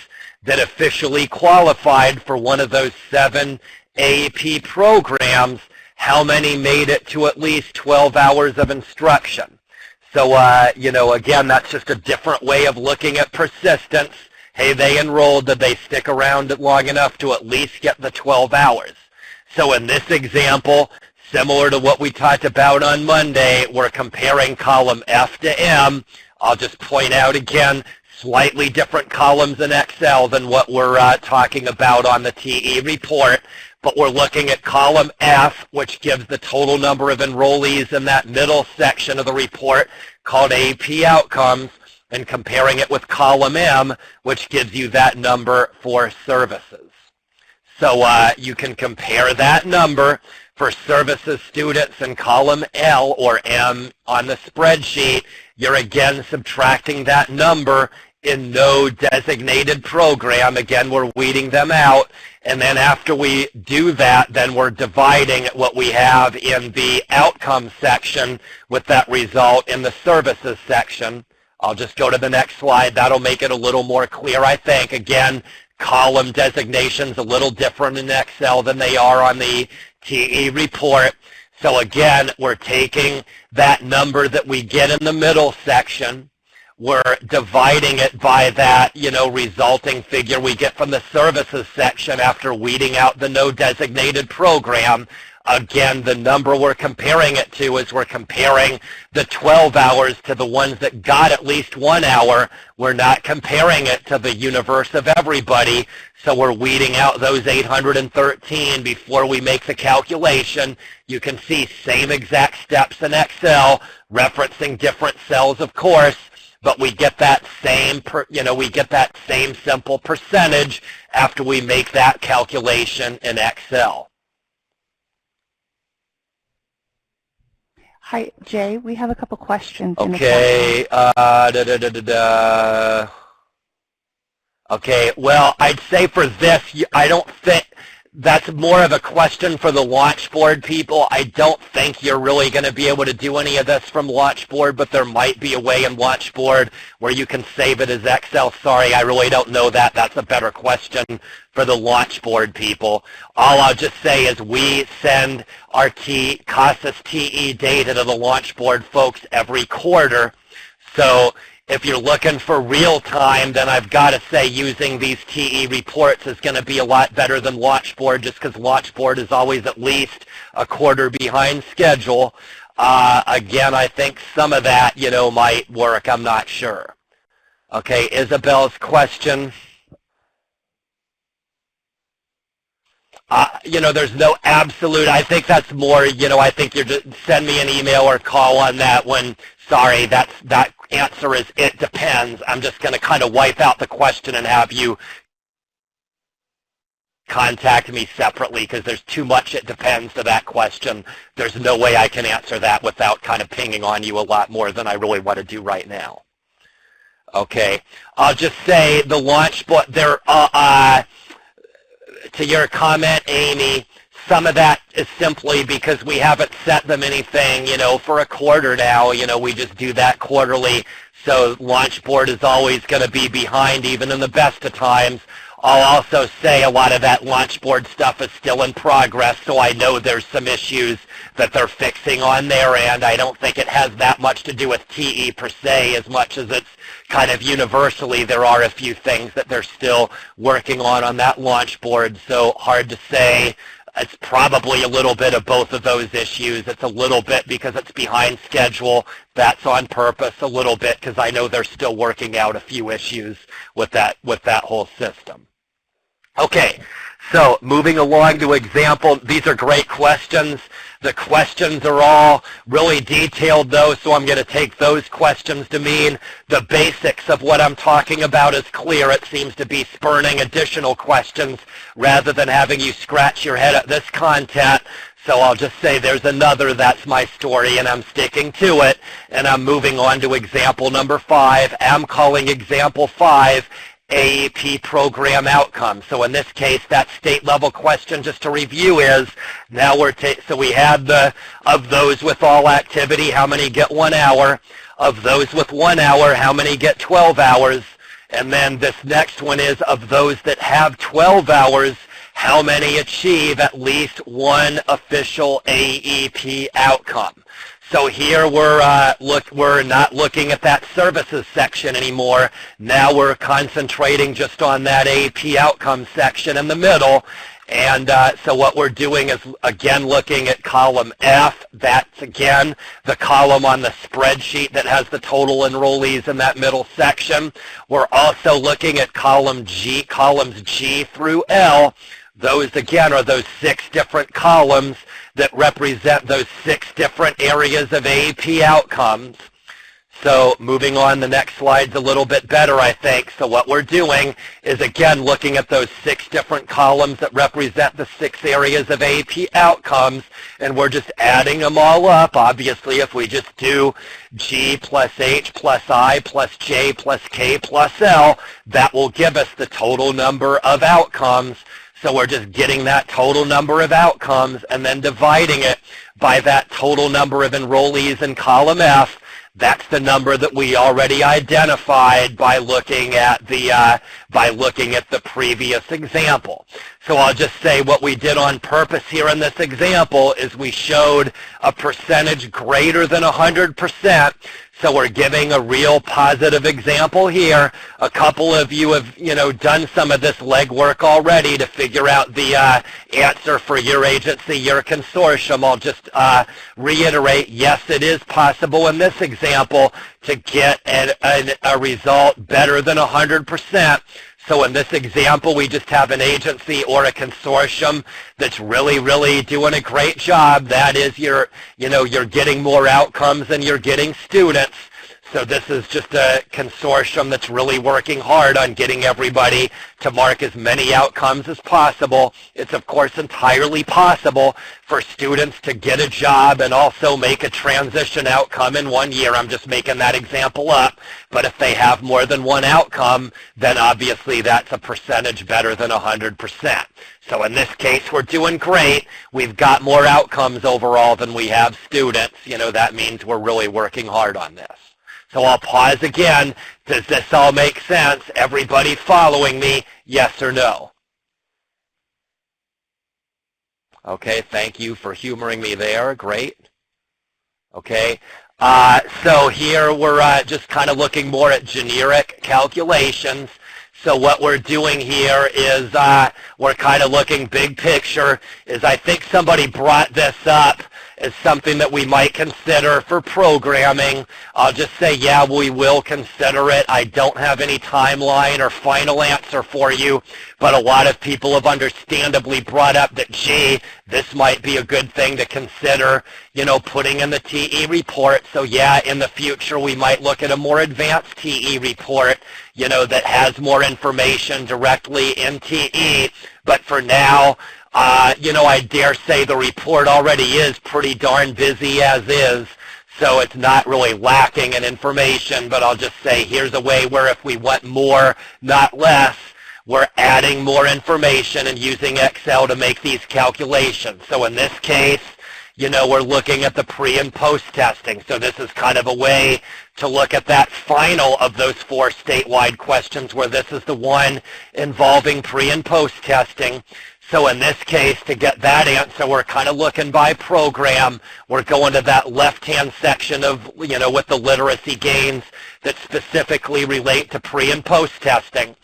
that officially qualified for one of those 7 AEP programs. How many made it to at least 12 hours of instruction? So, you know, again, that's just a different way of looking at persistence. Hey, they enrolled. Did they stick around long enough to at least get the 12 hours? So in this example, similar to what we talked about on Monday, we're comparing column F to M. I'll just point out again, slightly different columns in Excel than what we're talking about on the TE report. But we're looking at column F, which gives the total number of enrollees in that middle section of the report called AEP outcomes, and comparing it with column M, which gives you that number for services. So you can compare that number for services students in column L or M on the spreadsheet. You're again subtracting that number in no designated program. Again, we're weeding them out. And then after we do that, then we're dividing what we have in the outcome section with that result in the services section. I'll just go to the next slide. That'll make it a little more clear, I think. Again, column designations a little different in Excel than they are on the TE report. So again, we're taking that number that we get in the middle section. We're dividing it by that, you know, resulting figure we get from the services section after weeding out the no designated program. Again, the number we're comparing it to is we're comparing the 12 hours to the ones that got at least 1 hour. We're not comparing it to the universe of everybody. So we're weeding out those 813 before we make the calculation. You can see same exact steps in Excel, referencing different cells, of course. But we get that same, we get that same simple percentage after we make that calculation in Excel. Hi, Jay. We have a couple questions. Okay. Okay. Well, I'd say for this, I don't think that's more of a question for the Launchboard people. I don't think you're really going to be able to do any of this from Launchboard, but there might be a way in Launchboard where you can save it as Excel. Sorry, I really don't know that. That's a better question for the Launchboard people. All I'll just say is we send our CASAS TE data to the Launchboard folks every quarter. So If you're looking for real time, then I've got to say using these TE reports is going to be a lot better than Launchboard, just because Launchboard is always at least a quarter behind schedule. Again, I think some of that, might work. I'm not sure. Okay, Isabel's question. There's no absolute, I think that's more, I think you're just send me an email or call on that when, sorry, that answer is it depends. I'm just going to kind of wipe out the question and have you contact me separately because there's too much it depends to that question. There's no way I can answer that without kind of pinging on you a lot more than I really want to do right now. Okay, I'll just say the launch, but there, to your comment, Amy, some of that is simply because we haven't set them anything, for a quarter now. We just do that quarterly. So Launchboard is always going to be behind even in the best of times. I'll also say a lot of that Launchboard stuff is still in progress, so I know there's some issues that they're fixing on their end. I don't think it has that much to do with TE per se as much as it's kind of universally there are a few things that they're still working on that Launchboard, so hard to say. It's probably a little bit of both of those issues. It's a little bit because it's behind schedule. That's on purpose. A little bit because I know they're still working out a few issues with that whole system. Okay, so moving along to example, these are great questions. The questions are all really detailed though, so I'm going to take those questions to mean the basics of what I'm talking about is clear. It seems to be spurning additional questions rather than having you scratch your head at this content. So I'll just say there's another, that's my story, and I'm sticking to it, and I'm moving on to example number 5. I'm calling example 5 AEP program outcome. So in this case, that state level question, just to review, is now so we had of those with all activity, how many get 1 hour? Of those with 1 hour, how many get 12 hours? And then this next one is of those that have 12 hours, how many achieve at least one official AEP outcome? So here we're not looking at that services section anymore. Now we're concentrating just on that AEP outcome section in the middle. And so what we're doing is, again, looking at column F. That's, again, the column on the spreadsheet that has the total enrollees in that middle section. We're also looking at columns G through L. Those, again, are those 6 different columns that represent those 6 different areas of AEP outcomes. So moving on, the next slide's a little bit better, I think. So what we're doing is, again, looking at those 6 different columns that represent the 6 areas of AEP outcomes, and we're just adding them all up. Obviously, if we just do G plus H plus I plus J plus K plus L, that will give us the total number of outcomes. So we're just getting that total number of outcomes and then dividing it by that total number of enrollees in column F. That's the number that we already identified by looking at the previous example. So I'll just say what we did on purpose here in this example is we showed a percentage greater than 100%. So we're giving a real positive example here. A couple of you have, done some of this legwork already to figure out the answer for your agency, your consortium. I'll just reiterate, yes, it is possible in this example to get a result better than 100%. So in this example, we just have an agency or a consortium that's really, really doing a great job. That is, you're getting more outcomes and you're getting students. So this is just a consortium that's really working hard on getting everybody to mark as many outcomes as possible. It's, of course, entirely possible for students to get a job and also make a transition outcome in 1 year. I'm just making that example up. But if they have more than one outcome, then obviously that's a percentage better than 100%. So in this case, we're doing great. We've got more outcomes overall than we have students. That means we're really working hard on this. So I'll pause again. Does this all make sense? Everybody following me, yes or no? Okay, thank you for humoring me there. Great. Okay. So here we're just kind of looking more at generic calculations. So what we're doing here is we're kind of looking big picture. I think somebody brought this up as something that we might consider for programming. I'll just say, yeah, we will consider it. I don't have any timeline or final answer for you, but a lot of people have understandably brought up that, gee, this might be a good thing to consider, you know, putting in the TE report. So yeah, in the future we might look at a more advanced TE report, you know, that has more information directly in TE. But for now, you know, I dare say the report already is pretty darn busy as is, so it's not really lacking in information. But I'll just say here's a way where if we want more, not less, we're adding more information and using Excel to make these calculations. So in this case, you know, we're looking at the pre and post testing. So this is kind of a way to look at that final of those 4 statewide questions, where this is the one involving pre and post testing. So in this case, to get that answer, we're kind of looking by program. We're going to that left-hand section of, you know, with the literacy gains that specifically relate to pre and post testing.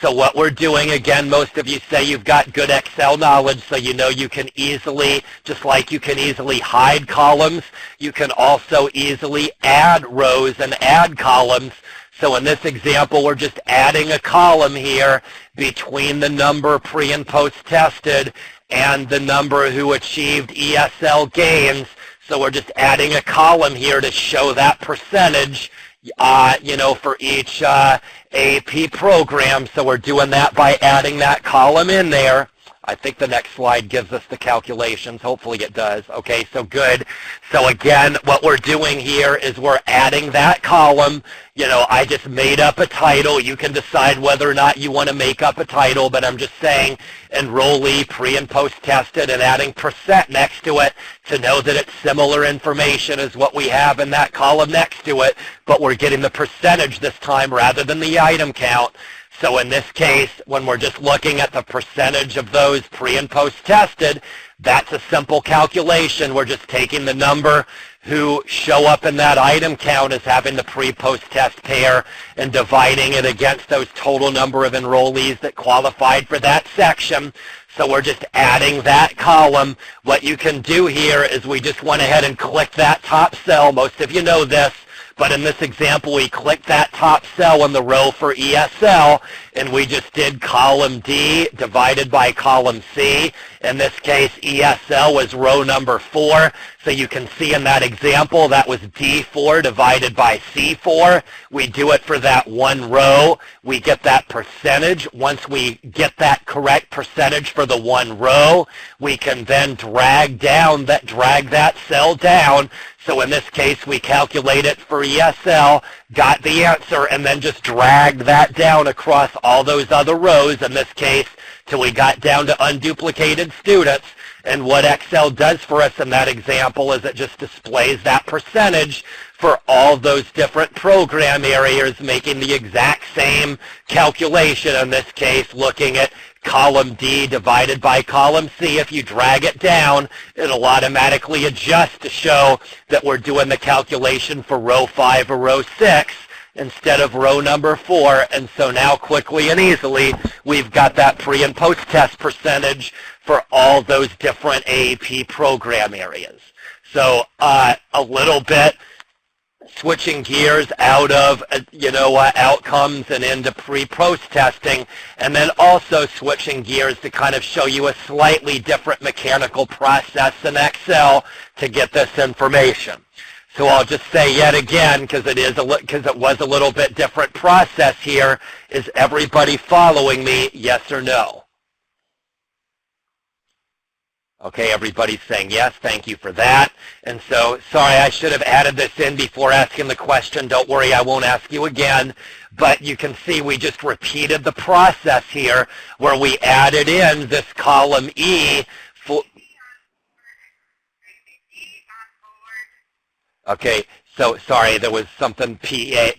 So what we're doing, again, most of you say you've got good Excel knowledge, so you know you can easily, just like you can easily hide columns, you can also easily add rows and add columns. So in this example, we're just adding a column here between the number pre and post tested and the number who achieved ESL gains. So we're just adding a column here to show that percentage, you know, for each AEP program. So we're doing that by adding that column in there. I think the next slide gives us the calculations. Hopefully it does. Okay, so good. So again, what we're doing here is we're adding that column. You know, I just made up a title. You can decide whether or not you want to make up a title, but I'm just saying enrollee, pre and post tested, and adding percent next to it to know that it's similar information as what we have in that column next to it, but we're getting the percentage this time rather than the item count. So in this case, when we're just looking at the percentage of those pre and post tested, that's a simple calculation. We're just taking the number who show up in that item count as having the pre-post test pair and dividing it against those total number of enrollees that qualified for that section. So we're just adding that column. What you can do here is we just went ahead and clicked that top cell. Most of you know this. But in this example, we clicked that top cell in the row for ESL, and we just did column D divided by column C. In this case, ESL was row number 4. So you can see in that example, that was D4 divided by C4. We do it for that one row. We get that percentage. Once we get that correct percentage for the one row, we can then drag that cell down. So in this case, we calculate it for ESL, got the answer, and then just dragged that down across all those other rows, in this case, till we got down to unduplicated students. And what Excel does for us in that example is it just displays that percentage for all those different program areas, making the exact same calculation, in this case, looking at column D divided by column C. If you drag it down, it'll automatically adjust to show that we're doing the calculation for row 5 or row 6 instead of row number 4. And so now quickly and easily, we've got that pre and post test percentage for all those different AEP program areas. So a little bit switching gears out of, outcomes and into pre-post testing, and then also switching gears to kind of show you a slightly different mechanical process in Excel to get this information. So I'll just say yet again, because it was a little bit different process here, is everybody following me, yes or no? Okay, everybody's saying yes, thank you for that. And so, sorry, I should have added this in before asking the question. Don't worry, I won't ask you again. But you can see we just repeated the process here where we added in this column E. Okay, So sorry, there was something PA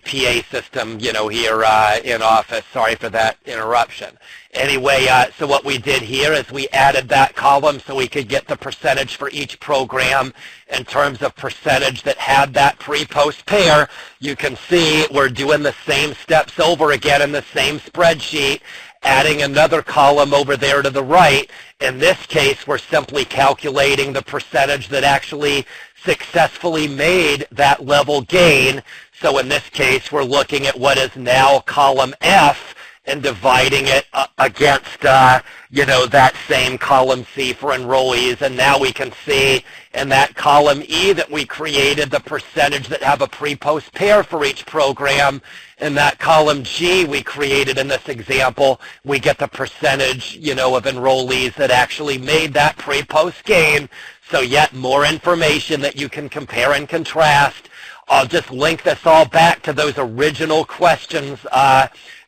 system, here in office. Sorry for that interruption. Anyway, so what we did here is we added that column so we could get the percentage for each program in terms of percentage that had that pre-post pair. You can see we're doing the same steps over again in the same spreadsheet, adding another column over there to the right. In this case, we're simply calculating the percentage that actually successfully made that level gain. So in this case, we're looking at what is now column F and dividing it against, that same column C for enrollees. And now we can see in that column E that we created the percentage that have a pre-post pair for each program. In that column G we created in this example, we get the percentage, of enrollees that actually made that pre-post gain. So yet more information that you can compare and contrast. I'll just link this all back to those original questions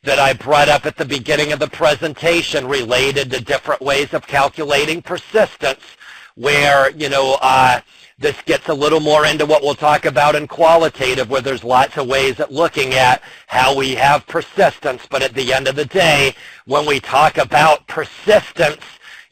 that I brought up at the beginning of the presentation related to different ways of calculating persistence, where, this gets a little more into what we'll talk about in qualitative, where there's lots of ways at looking at how we have persistence. But at the end of the day, when we talk about persistence,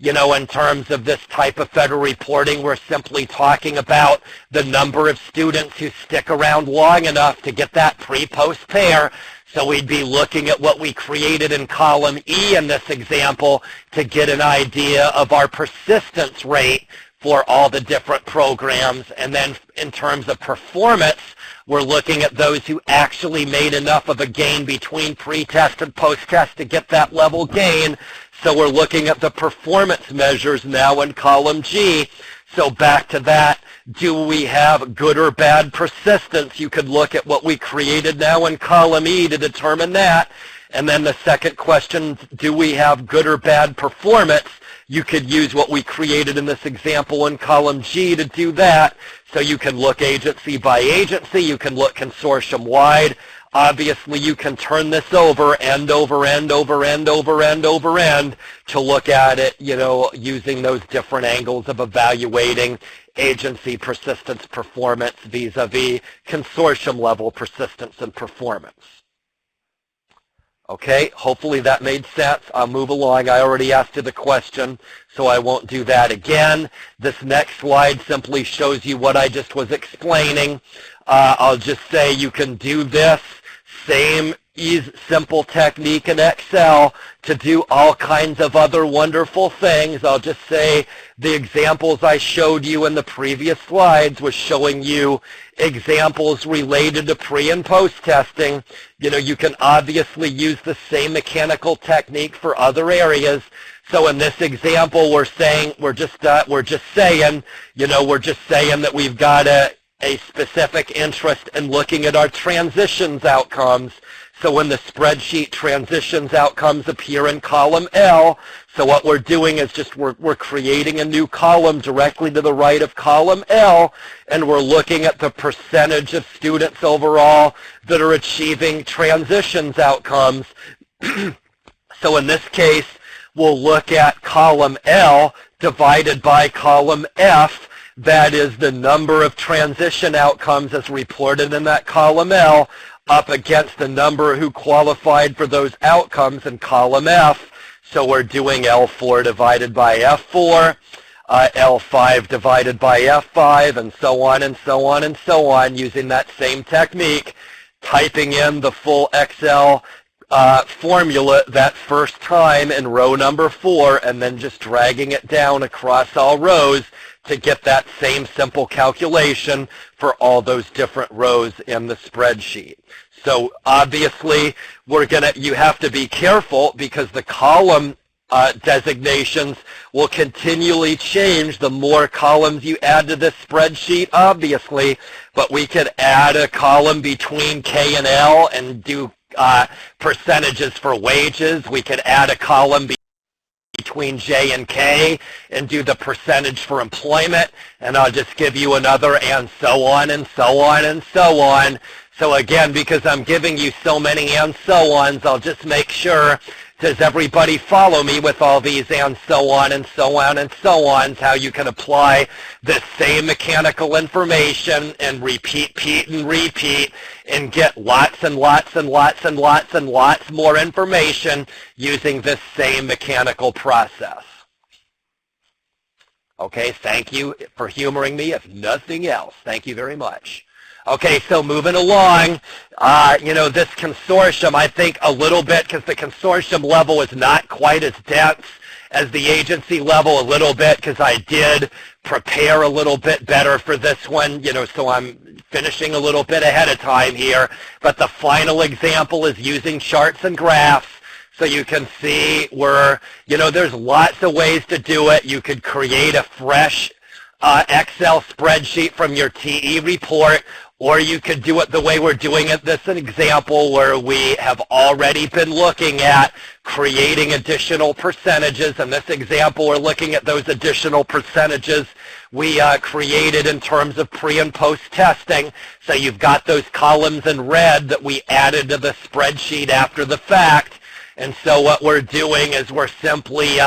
in terms of this type of federal reporting, we're simply talking about the number of students who stick around long enough to get that pre-post pair. So we'd be looking at what we created in column E in this example to get an idea of our persistence rate for all the different programs. And then in terms of performance, we're looking at those who actually made enough of a gain between pre-test and post-test to get that level gain. So we're looking at the performance measures now in column G. So back to that, do we have good or bad persistence? You could look at what we created now in column E to determine that. And then the second question, do we have good or bad performance? You could use what we created in this example in column G to do that. So you can look agency by agency, you can look consortium wide. Obviously, you can turn this over end over end over end over end over end to look at it, using those different angles of evaluating agency persistence performance vis-a-vis consortium level persistence and performance. Okay, hopefully that made sense. I'll move along. I already asked you the question, so I won't do that again. This next slide simply shows you what I just was explaining. I'll just say you can do this same simple technique in Excel to do all kinds of other wonderful things. I'll just say the examples I showed you in the previous slides was showing you examples related to pre and post testing. You can obviously use the same mechanical technique for other areas. So in this example, we're just saying that we've got a specific interest in looking at our transitions outcomes. So when the spreadsheet transitions outcomes appear in column L, so what we're doing is we're creating a new column directly to the right of column L, and we're looking at the percentage of students overall that are achieving transitions outcomes. So in this case, we'll look at column L divided by column F. That is the number of transition outcomes as reported in that column L up against the number who qualified for those outcomes in column F. So we're doing L4 divided by F4, L5 divided by F5, and so on and so on and so on, using that same technique, typing in the full Excel formula that first time in row number 4, and then just dragging it down across all rows to get that same simple calculation for all those different rows in the spreadsheet. So obviously you have to be careful because the column designations will continually change the more columns you add to this spreadsheet, obviously, but we could add a column between K and L and do percentages for wages. We could add a column between J and K and do the percentage for employment, and I'll just give you another, and so on and so on and so on. So again, because I'm giving you so many and so ons, I'll just make sure Does everybody follow me with all these and so on and so on and so on? How you can apply the same mechanical information and repeat and get lots and lots and lots and lots and lots more information using this same mechanical process. Okay, thank you for humoring me, if nothing else. Thank you very much. Okay, so moving along, this consortium, I think a little bit, because the consortium level is not quite as dense as the agency level, a little bit, because I did prepare a little bit better for this one, so I'm finishing a little bit ahead of time here. But the final example is using charts and graphs. So you can see where, there's lots of ways to do it. You could create a fresh Excel spreadsheet from your TE report, or you could do it the way we're doing it. This is an example where we have already been looking at creating additional percentages. In this example, we're looking at those additional percentages we created in terms of pre and post testing. So you've got those columns in red that we added to the spreadsheet after the fact. And so what we're doing is we're simply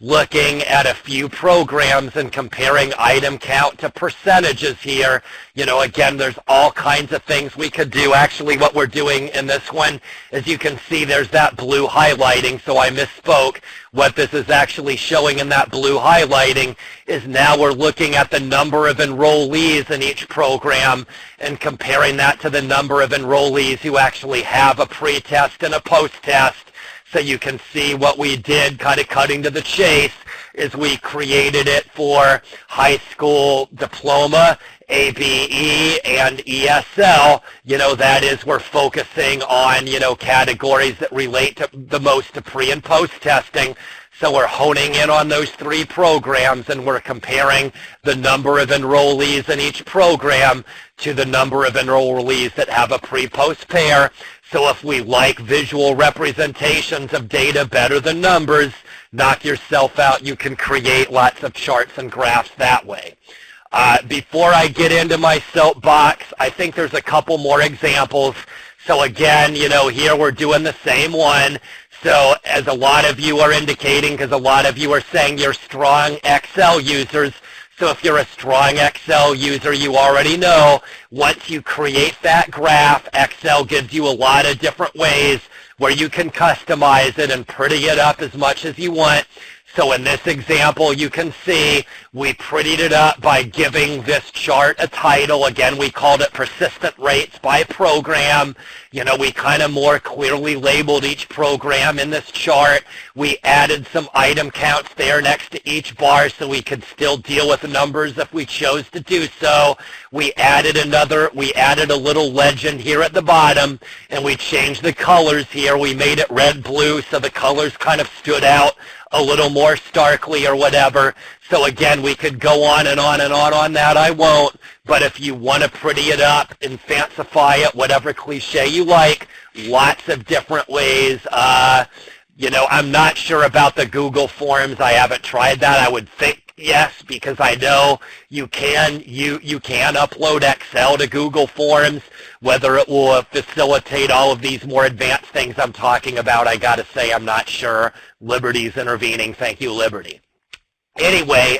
looking at a few programs and comparing item count to percentages here. Again, there's all kinds of things we could do. Actually, what we're doing in this one, as you can see, there's that blue highlighting, so I misspoke. What this is actually showing in that blue highlighting is now we're looking at the number of enrollees in each program and comparing that to the number of enrollees who actually have a pre-test and a post-test. So you can see what we did, kind of cutting to the chase, is we created it for high school diploma, ABE, and ESL. That is, we're focusing on, categories that relate to the most to pre and post testing. So we're honing in on those three programs, and we're comparing the number of enrollees in each program to the number of enrollees that have a pre-post pair. So if we like visual representations of data better than numbers, knock yourself out. You can create lots of charts and graphs that way. Before I get into my soapbox, I think there's a couple more examples. So again, here we're doing the same one. So as a lot of you are indicating, because a lot of you are saying you're strong Excel users, so if you're a strong Excel user, you already know once you create that graph, Excel gives you a lot of different ways where you can customize it and pretty it up as much as you want. So in this example, you can see we prettied it up by giving this chart a title. Again, we called it persistent rates by program. We kind of more clearly labeled each program in this chart. We added some item counts there next to each bar so we could still deal with the numbers if we chose to do so. We added a little legend here at the bottom, and we changed the colors here. We made it red, blue, so the colors kind of stood out a little more starkly or whatever. So again, we could go on and on and on that. I won't. But if you want to pretty it up and fancify it, whatever cliche you like, lots of different ways. I'm not sure about the Google Forms. I haven't tried that. I would think yes, because I know you can upload Excel to Google Forms. Whether it will facilitate all of these more advanced things I'm talking about, I got to say I'm not sure. Liberty's intervening. Thank you, Liberty. Anyway,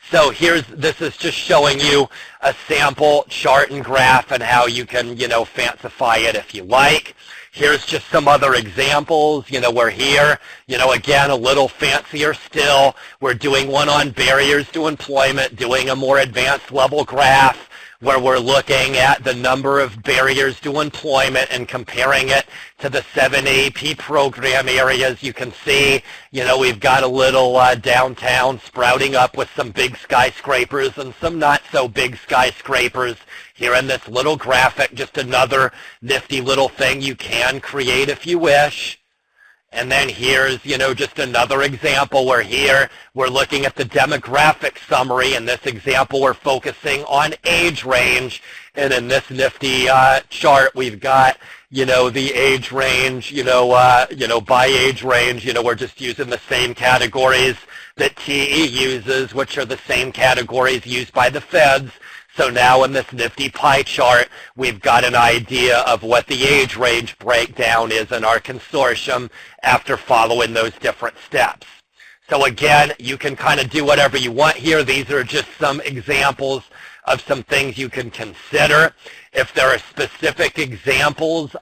so this is just showing you a sample chart and graph and how you can, fancify it if you like. Here's just some other examples. We're here, again, a little fancier still. We're doing one on barriers to employment, doing a more advanced level graph where we're looking at the number of barriers to employment and comparing it to the 7 AEP program areas. You can see, we've got a little downtown sprouting up with some big skyscrapers and some not so big skyscrapers. Here in this little graphic, just another nifty little thing you can create if you wish. And then here's, just another example where here we're looking at the demographic summary. In this example, we're focusing on age range. And in this nifty chart, we've got, the age range, by age range, we're just using the same categories that TE uses, which are the same categories used by the feds. So now in this nifty pie chart, we've got an idea of what the age range breakdown is in our consortium after following those different steps. So again, you can kind of do whatever you want here. These are just some examples of some things you can consider. If there are specific examples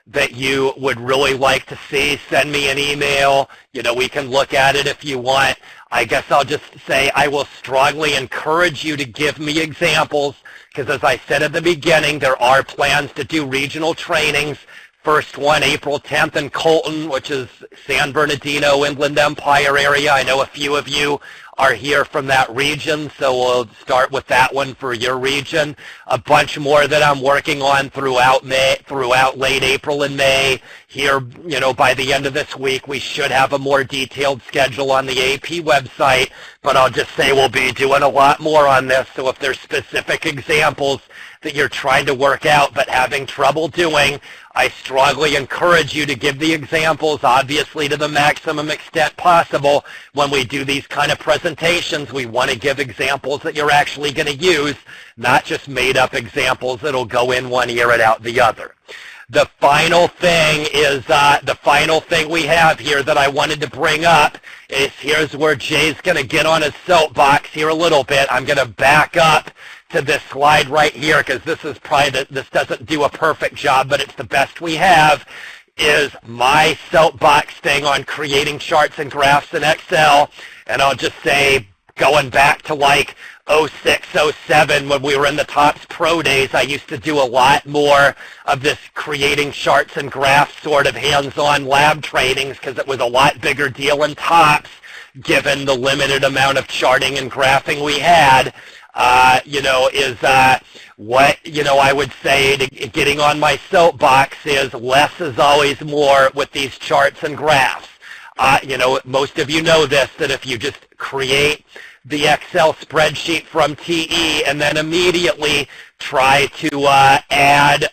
that you would really like to see, send me an email. We can look at it if you want. I guess I'll just say I will strongly encourage you to give me examples because, as I said at the beginning, there are plans to do regional trainings. First one, April 10th in Colton, which is San Bernardino, Inland Empire area. I know a few of you are here from that region, so we'll start with that one for your region. A bunch more that I'm working on throughout late April and May. Here, by the end of this week, we should have a more detailed schedule on the AEP website, but I'll just say we'll be doing a lot more on this, so if there's specific examples that you're trying to work out but having trouble doing, I strongly encourage you to give the examples, obviously, to the maximum extent possible. When we do these kind of presentations, we want to give examples that you're actually going to use, not just made-up examples that'll go in one ear and out the other. The final thing is, the final thing we have here that I wanted to bring up is here's where Jay's going to get on his soapbox here a little bit. I'm going to back up to this slide right here because this is probably, this doesn't do a perfect job, but it's the best we have, is my soapbox thing on creating charts and graphs in Excel. And I'll just say, going back to like 06, 07, when we were in the TOPS Pro days, I used to do a lot more of this creating charts and graphs sort of hands-on lab trainings because it was a lot bigger deal in TOPS given the limited amount of charting and graphing we had. What I would say to getting on my soapbox is less is always more with these charts and graphs. Most of you know this, that if you just create the Excel spreadsheet from TE and then immediately try to add,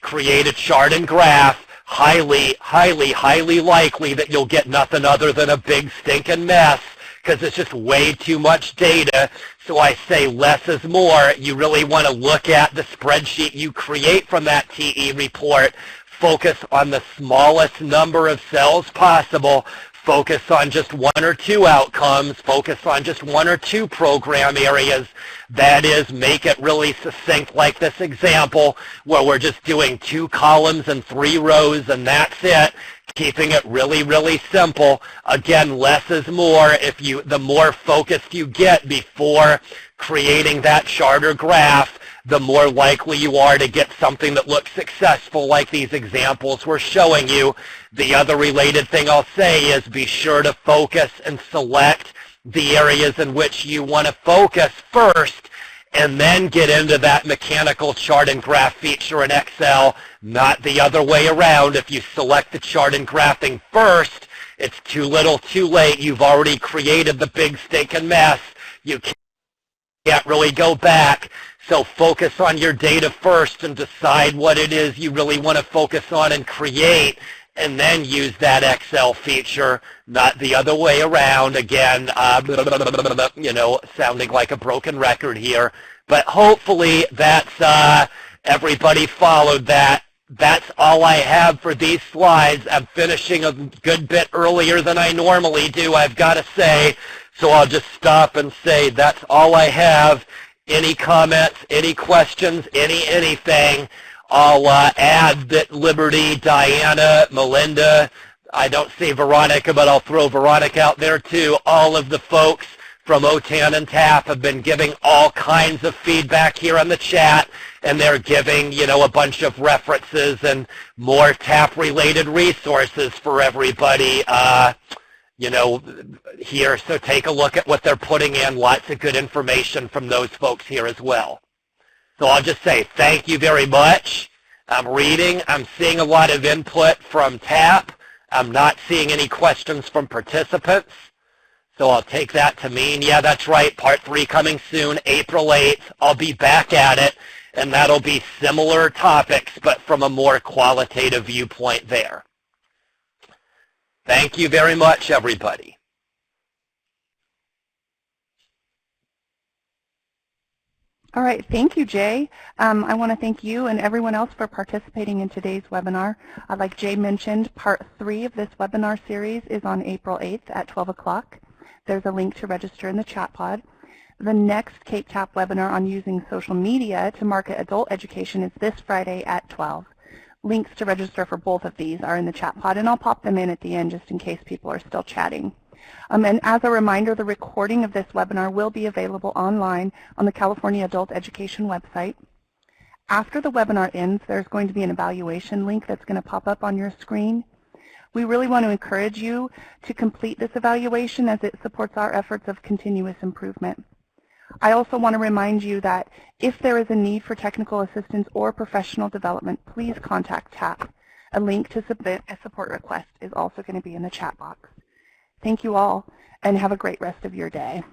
create a chart and graph, highly likely that you'll get nothing other than a big stinking mess because it's just way too much data. So I say less is more. You really want to look at the spreadsheet you create from that TE report. Focus on the smallest number of cells possible. Focus on just one or two outcomes. Focus on just one or two program areas. That is, make it really succinct like this example where we're just doing 2 columns and 3 rows and that's it. Keeping it really simple. Again, less is more. The more focused you get before creating that chart or graph, the more likely you are to get something that looks successful like these examples we're showing you. The other related thing I'll say is be sure to focus and select the areas in which you want to focus first and then get into that mechanical chart and graph feature in Excel, not the other way around. If you select the chart and graphing first, it's too little too late. You've already created the big stinking mess. You can't really go back. So focus on your data first and decide what it is you really want to focus on and create, and then use that Excel feature, not the other way around. Again, sounding like a broken record here, but hopefully that's, everybody followed that. That's all I have for these slides. I'm finishing a good bit earlier than I normally do, I've got to say, so I'll just stop and say that's all I have. Any comments, any questions, anything? I'll add that Liberty, Diana, Melinda, I don't see Veronica, but I'll throw Veronica out there too. All of the folks from OTAN and TAP have been giving all kinds of feedback here on the chat, and they're giving, a bunch of references and more TAP-related resources for everybody, here. So take a look at what they're putting in. Lots of good information from those folks here as well. So I'll just say thank you very much. I'm seeing a lot of input from TAP. I'm not seeing any questions from participants. So I'll take that to mean, yeah, that's right, Part 3 coming soon, April 8th. I'll be back at it, and that'll be similar topics, but from a more qualitative viewpoint there. Thank you very much, everybody. All right, thank you, Jay. I want to thank you and everyone else for participating in today's webinar. Like Jay mentioned, part 3 of this webinar series is on April 8th at 12 o'clock. There's a link to register in the chat pod. The next CAEP webinar on using social media to market adult education is this Friday at 12. Links to register for both of these are in the chat pod, and I'll pop them in at the end just in case people are still chatting. And as a reminder, the recording of this webinar will be available online on the California Adult Education website. After the webinar ends, there's going to be an evaluation link that's going to pop up on your screen. We really want to encourage you to complete this evaluation as it supports our efforts of continuous improvement. I also want to remind you that if there is a need for technical assistance or professional development, please contact TAP. A link to submit a support request is also going to be in the chat box. Thank you all, and have a great rest of your day.